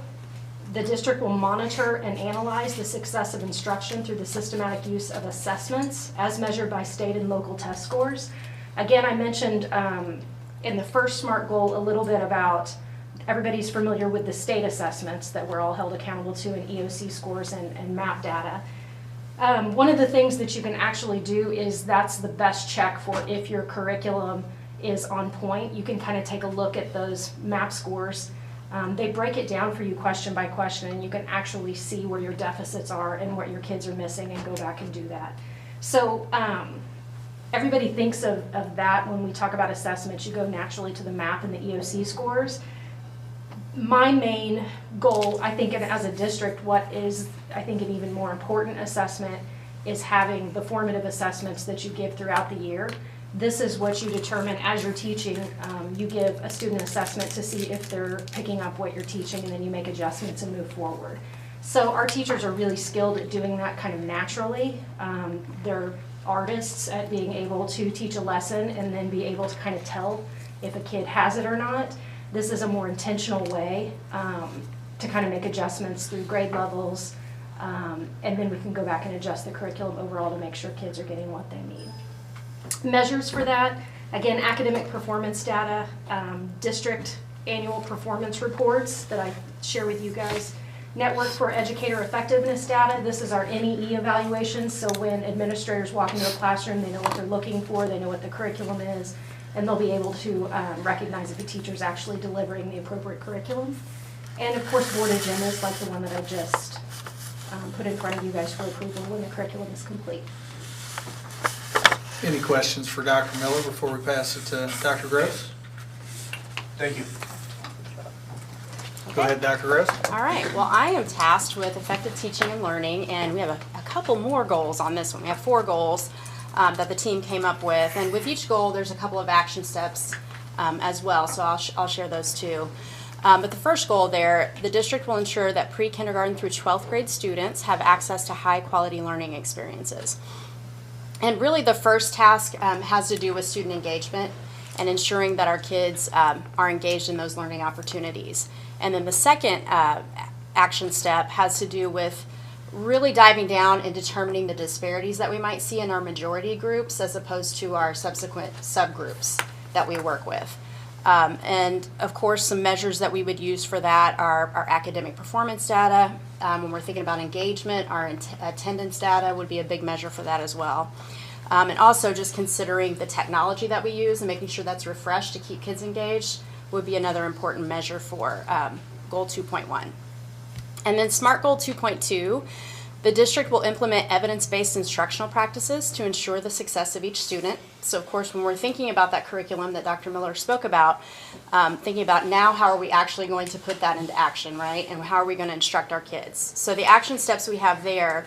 the district will monitor and analyze the success of instruction through the systematic use of assessments as measured by state and local test scores. Again, I mentioned in the first SMART goal a little bit about everybody's familiar with the state assessments that we're all held accountable to, and EOC scores and MAP data. One of the things that you can actually do is that's the best check for if your curriculum is on point. You can kind of take a look at those MAP scores. They break it down for you question by question, and you can actually see where your deficits are and what your kids are missing and go back and do that. So everybody thinks of that when we talk about assessments. You go naturally to the MAP and the EOC scores. My main goal, I think, as a district, what is, I think, an even more important assessment is having the formative assessments that you give throughout the year. This is what you determine as you're teaching. You give a student assessment to see if they're picking up what you're teaching, and then you make adjustments and move forward. So our teachers are really skilled at doing that kind of naturally. They're artists at being able to teach a lesson and then be able to kind of tell if a kid has it or not. This is a more intentional way to kind of make adjustments through grade levels, and then we can go back and adjust the curriculum overall to make sure kids are getting what they need. Measures for that, again, academic performance data, district annual performance reports that I share with you guys, network for educator effectiveness data. This is our NEE evaluations, so when administrators walk into a classroom, they know what they're looking for, they know what the curriculum is, and they'll be able to recognize if a teacher's actually delivering the appropriate curriculum. And of course, board agendas like the one that I just put in front of you guys for approval when the curriculum is complete. Any questions for Dr. Miller before we pass it to Dr. Gross? Thank you. Go ahead, Dr. Gross. All right, well, I am tasked with effective teaching and learning, and we have a couple more goals on this one. We have 4 goals that the team came up with, and with each goal, there's a couple of action steps as well, so I'll share those too. But the first goal there, the district will ensure that pre-kindergarten through 12th grade students have access to high-quality learning experiences. And really the first task has to do with student engagement and ensuring that our kids are engaged in those learning opportunities. And then the second action step has to do with really diving down and determining the disparities that we might see in our majority groups as opposed to our subsequent subgroups that we work with. And of course, some measures that we would use for that are our academic performance data. When we're thinking about engagement, our attendance data would be a big measure for that as well. And also just considering the technology that we use and making sure that's refreshed to keep kids engaged would be another important measure for Goal 2.1. And then SMART Goal 2.2, the district will implement evidence-based instructional practices to ensure the success of each student. So of course, when we're thinking about that curriculum that Dr. Miller spoke about, thinking about now how are we actually going to put that into action, right? And how are we going to instruct our kids? So the action steps we have there,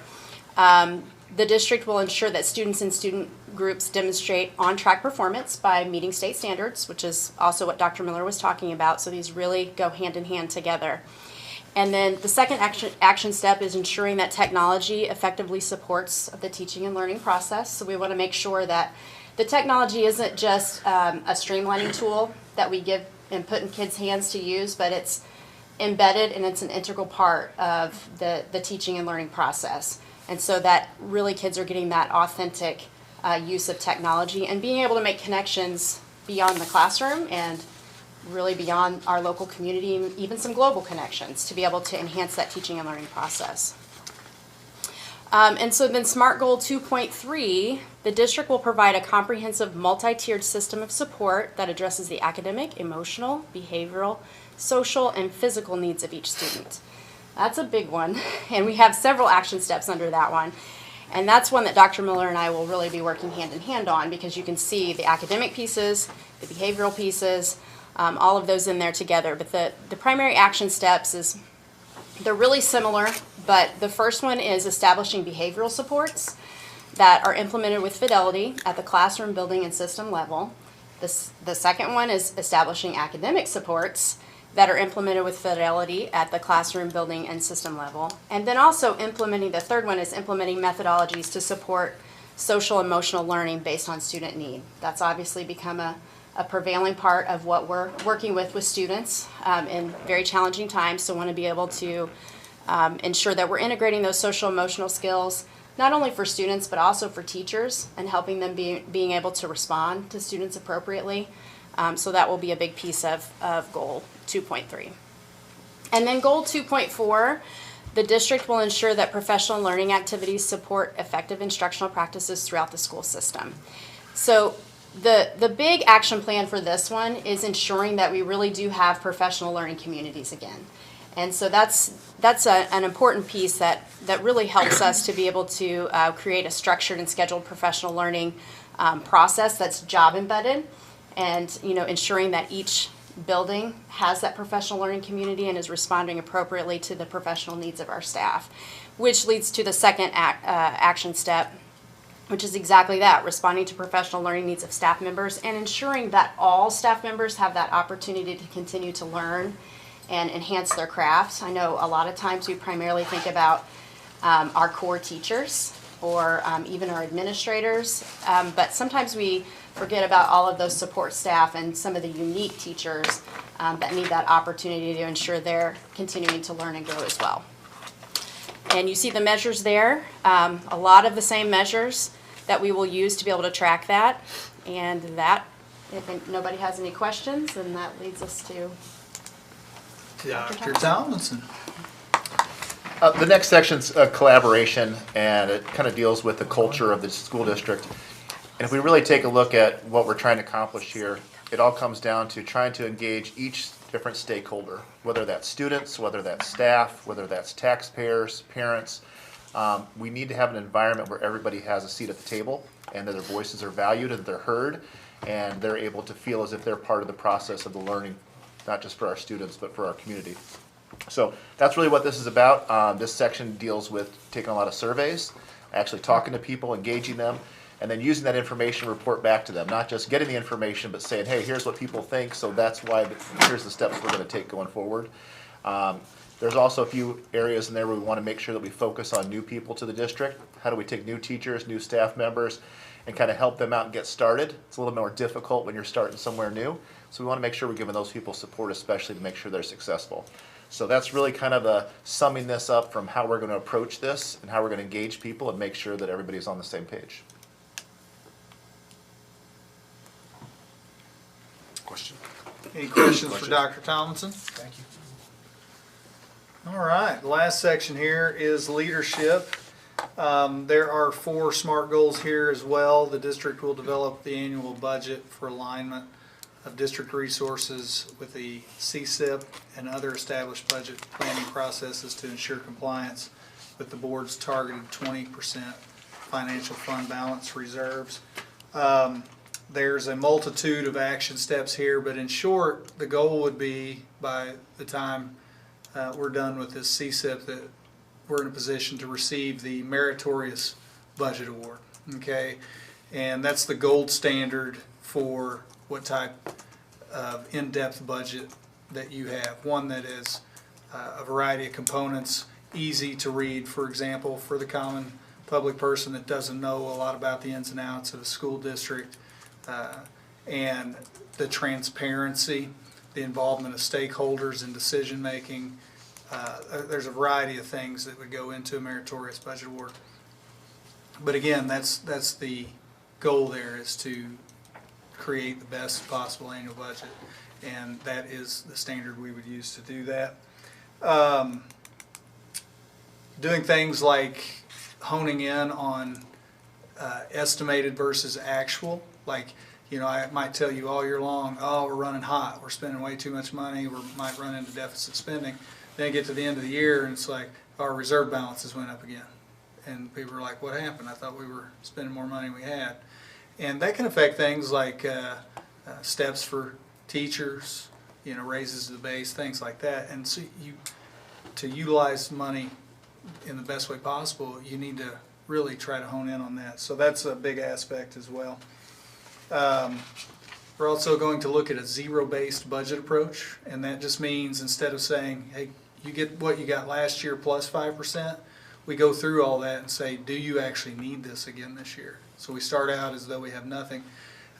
the district will ensure that students and student groups demonstrate on-track performance by meeting state standards, which is also what Dr. Miller was talking about. So these really go hand in hand together. And then the second action step is ensuring that technology effectively supports the teaching and learning process. So we want to make sure that the technology isn't just a streamlining tool that we give and put in kids' hands to use, but it's embedded and it's an integral part of the teaching and learning process. And so that really kids are getting that authentic use of technology and being able to make connections beyond the classroom and really beyond our local community, and even some global connections to be able to enhance that teaching and learning process. And so then SMART Goal 2.3, the district will provide a comprehensive multi-tiered system of support that addresses the academic, emotional, behavioral, social, and physical needs of each student. That's a big one, and we have several action steps under that one. And that's one that Dr. Miller and I will really be working hand in hand on, because you can see the academic pieces, the behavioral pieces, all of those in there together. But the primary action steps they're really similar, but the first one is establishing behavioral supports that are implemented with fidelity at the classroom, building, and system level. The second one is establishing academic supports that are implemented with fidelity at the classroom, building, and system level. And then also the third one is implementing methodologies to support social emotional learning based on student need. That's obviously become a prevailing part of what we're working with students in very challenging times. So want to be able to ensure that we're integrating those social emotional skills, not only for students, but also for teachers, and helping them being able to respond to students appropriately. So that will be a big piece of Goal 2.3. And then Goal 2.4, the district will ensure that professional learning activities support effective instructional practices throughout the school system. So the big action plan for this one is ensuring that we really do have professional learning communities again. And so that's an important piece that really helps us to be able to create a structured and scheduled professional learning process that's job embedded, and ensuring that each building has that professional learning community and is responding appropriately to the professional needs of our staff, which leads to the second action step, which is exactly that, responding to professional learning needs of staff members and ensuring that all staff members have that opportunity to continue to learn and enhance their crafts. I know a lot of times we primarily think about our core teachers or even our administrators, but sometimes we forget about all of those support staff and some of the unique teachers that need that opportunity to ensure they're continuing to learn and grow as well. And you see the measures there, a lot of the same measures that we will use to be able to track that. And that, if nobody has any questions, then that leads us to Dr. Tomlinson. The next section's collaboration, and it kind of deals with the culture of the school district. And if we really take a look at what we're trying to accomplish here, it all comes down to trying to engage each different stakeholder, whether that's students, whether that's staff, whether that's taxpayers, parents. We need to have an environment where everybody has a seat at the table and that their voices are valued and they're heard and they're able to feel as if they're part of the process of the learning, not just for our students, but for our community. So that's really what this is about. This section deals with taking a lot of surveys, actually talking to people, engaging them, and then using that information to report back to them. Not just getting the information, but saying, hey, here's what people think, so that's why, here's the steps we're going to take going forward. There's also a few areas in there where we want to make sure that we focus on new people to the district. How do we take new teachers, new staff members, and kind of help them out and get started? It's a little more difficult when you're starting somewhere new. So we want to make sure we're giving those people support, especially to make sure they're successful. So that's really kind of summing this up from how we're going to approach this and how we're going to engage people and make sure that everybody's on the same page. Question? Any questions for Dr. Tomlinson? Thank you. All right, the last section here is leadership. There are 4 SMART goals here as well. The district will develop the annual budget for alignment of district resources with the CSIP and other established budget planning processes to ensure compliance with the board's targeted 20% financial fund balance reserves. There's a multitude of action steps here, but in short, the goal would be by the time we're done with this CSIP that we're in a position to receive the Meritorious Budget Award, okay? And that's the gold standard for what type of in-depth budget that you have. One that is a variety of components, easy to read, for example, for the common public person that doesn't know a lot about the ins and outs of a school district, and the transparency, the involvement of stakeholders in decision-making. There's a variety of things that would go into a meritorious budget award. But again, that's the goal there, is to create the best possible annual budget, and that is the standard we would use to do that. Doing things like honing in on estimated versus actual. Like, you know, I might tell you all year long, oh, we're running hot, we're spending way too much money, we might run into deficit spending. Then you get to the end of the year and it's like, our reserve balances went up again. And people are like, what happened? I thought we were spending more money than we had. And that can affect things like steps for teachers, you know, raises to the base, things like that. And so to utilize money in the best way possible, you need to really try to hone in on that. So that's a big aspect as well. We're also going to look at a zero-based budget approach, and that just means instead of saying, hey, you get what you got last year plus 5%, we go through all that and say, do you actually need this again this year? So we start out as though we have nothing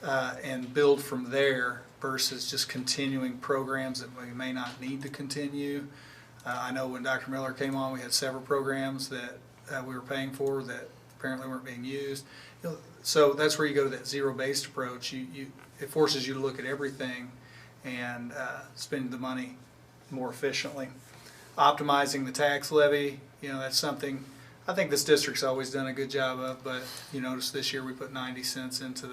and build from there versus just continuing programs that we may not need to continue. I know when Dr. Miller came on, we had several programs that we were paying for that apparently weren't being used. You know, so that's where you go to that zero-based approach. It forces you to look at everything and spend the money more efficiently. Optimizing the tax levy, you know, that's something I think this district's always done a good job of, but you notice this year we put 90 cents into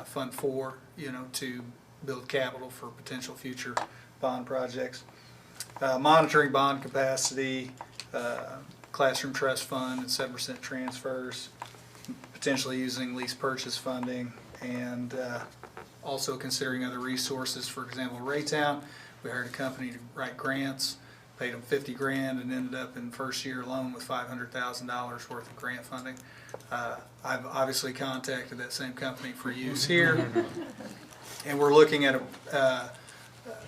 Fund 4, you know, to build capital for potential future bond projects. Monitoring bond capacity, classroom trust fund and 7% transfers, potentially using lease purchase funding, and also considering other resources. For example, Raytown, we hired a company to write grants, paid them $50,000 and ended up in first year alone with $500,000 worth of grant funding. I've obviously contacted that same company for use here, and we're looking at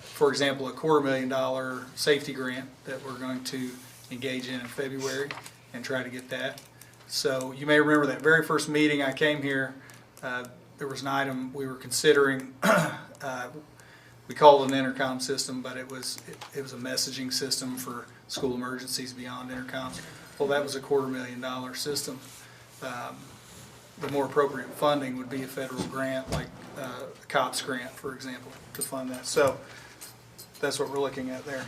for example, a $250,000 safety grant that we're going to engage in February and try to get that. So you may remember that very first meeting I came here, there was an item we were considering. We called it an intercom system, but it was a messaging system for school emergencies beyond intercoms. Well, that was a $250,000 system. The more appropriate funding would be a federal grant, like a COPS grant, for example, to fund that. So that's what we're looking at there.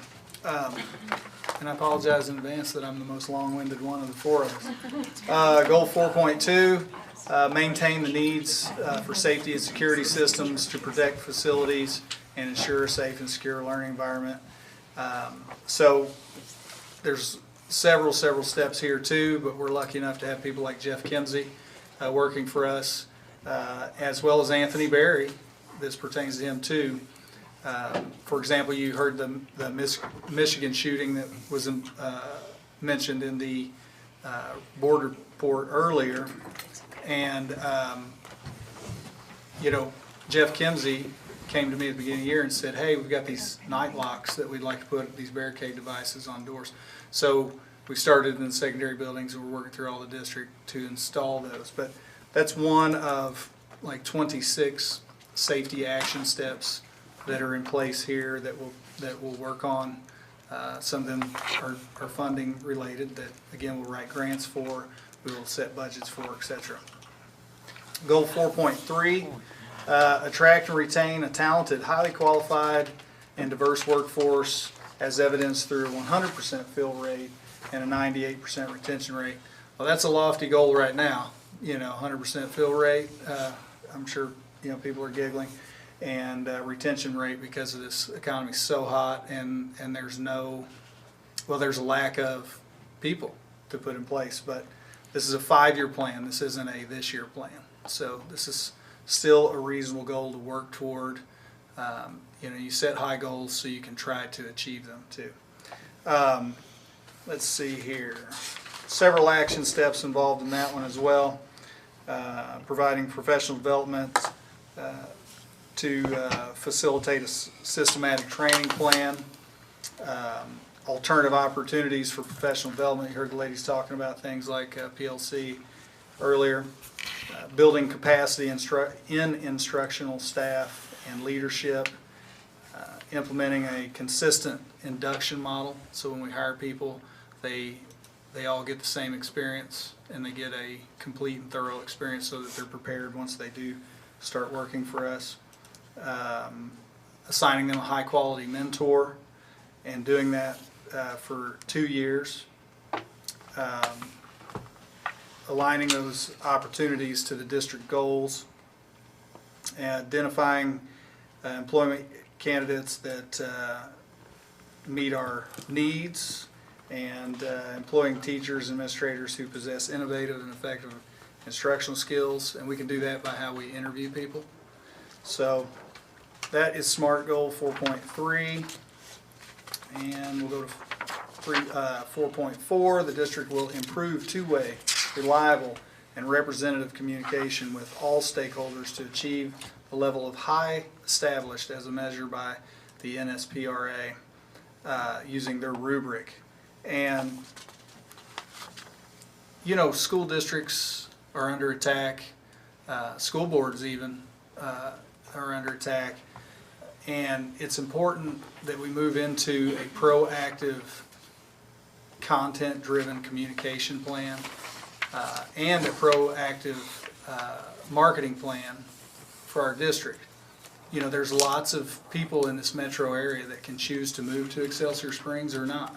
And I apologize in advance that I'm the most long-winded one of the four of us. Goal 4.2, maintain the needs for safety and security systems to protect facilities and ensure a safe and secure learning environment. So there's several steps here too, but we're lucky enough to have people like Jeff Kimsey working for us, as well as Anthony Berry. This pertains to him too. For example, you heard the Michigan shooting that was mentioned in the board report earlier, and you know, Jeff Kimsey came to me at the beginning of the year and said, hey, we've got these night locks that we'd like to put these barricade devices on doors. So we started in the secondary buildings and we're working through all the district to install those. But that's one of like 26 safety action steps that are in place here that we'll work on. Some of them are funding related that, again, we'll write grants for, we will set budgets for, etc. Goal 4.3, attract and retain a talented, highly qualified, and diverse workforce as evidenced through a 100% fill rate and a 98% retention rate. Well, that's a lofty goal right now, you know, 100% fill rate. I'm sure, you know, people are giggling. And retention rate, because of this economy is so hot and there's there's a lack of people to put in place. But this is a 5-year plan. This isn't a this year plan. So this is still a reasonable goal to work toward. You know, you set high goals so you can try to achieve them too. Let's see here. Several action steps involved in that one as well. Providing professional development to facilitate a systematic training plan, alternative opportunities for professional development. You heard the ladies talking about things like PLC earlier. Building capacity in instructional staff and leadership. Implementing a consistent induction model, so when we hire people, they all get the same experience and they get a complete and thorough experience so that they're prepared once they do start working for us. Assigning them a high quality mentor and doing that for 2 years. Aligning those opportunities to the district goals. Identifying employment candidates that meet our needs, and employing teachers and administrators who possess innovative and effective instructional skills, and we can do that by how we interview people. So that is SMART goal 4.3, and we'll go to 4.4. The district will improve two-way, reliable, and representative communication with all stakeholders to achieve a level of high established as a measure by the NSPRA using their rubric. And, you know, school districts are under attack, school boards even are under attack, and it's important that we move into a proactive, content-driven communication plan and a proactive marketing plan for our district. You know, there's lots of people in this metro area that can choose to move to Excelsior Springs or not.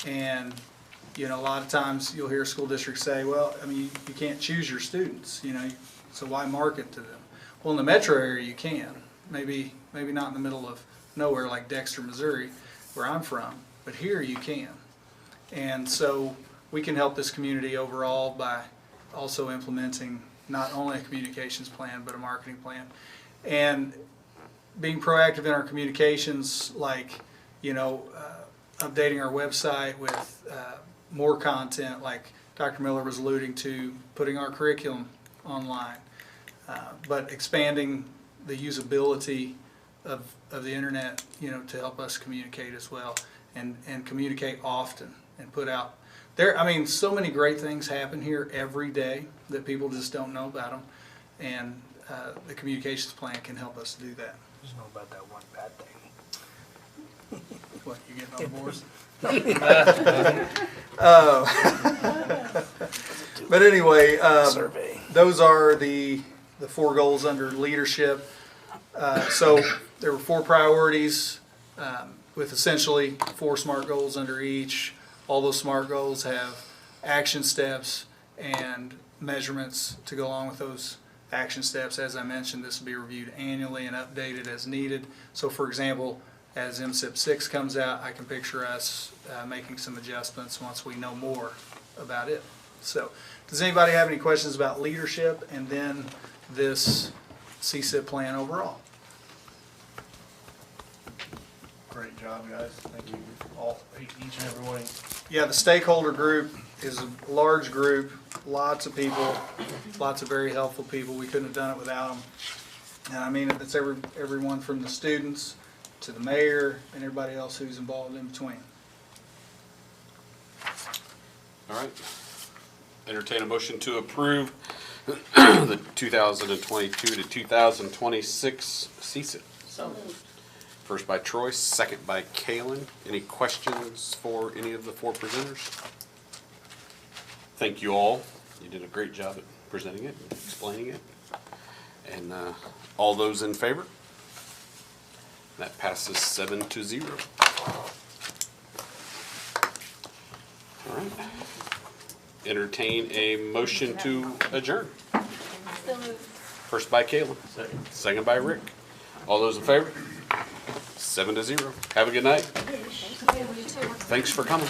And, you know, a lot of times you'll hear a school district say, well, I mean, you can't choose your students, you know, so why market to them? Well, in the metro area you can. Maybe not in the middle of nowhere like Dexter, Missouri, where I'm from, but here you can. And so we can help this community overall by also implementing not only a communications plan, but a marketing plan. And being proactive in our communications, like, you know, updating our website with more content, like Dr. Miller was alluding to, putting our curriculum online, but expanding the usability of the internet, you know, to help us communicate as well, and communicate often and put out there. I mean, so many great things happen here every day that people just don't know about them, and the communications plan can help us do that. Just know about that one bad thing. What, you getting on board? But anyway, those are the 4 goals under leadership. So there were 4 priorities with essentially 4 SMART goals under each. All those SMART goals have action steps and measurements to go along with those action steps. As I mentioned, this will be reviewed annually and updated as needed. So for example, as MSIP 6 comes out, I can picture us making some adjustments once we know more about it. So does anybody have any questions about leadership and then this CSIP plan overall? Great job, guys. Thank you all, each and every one. Yeah, the stakeholder group is a large group, lots of people, lots of very helpful people. We couldn't have done it without them. And I mean, it's everyone from the students to the mayor and everybody else who's involved in between. All right. Entertain a motion to approve the 2022 to 2026 CSIP. So moved. First by Troy, second by Kalen. Any questions for any of the 4 presenters? Thank you all. You did a great job at presenting it, explaining it. And all those in favor? That passes 7-0. All right. Entertain a motion to adjourn. First by Kalen. Second by Rick. All those in favor? 7-0. Have a good night. Thanks for coming.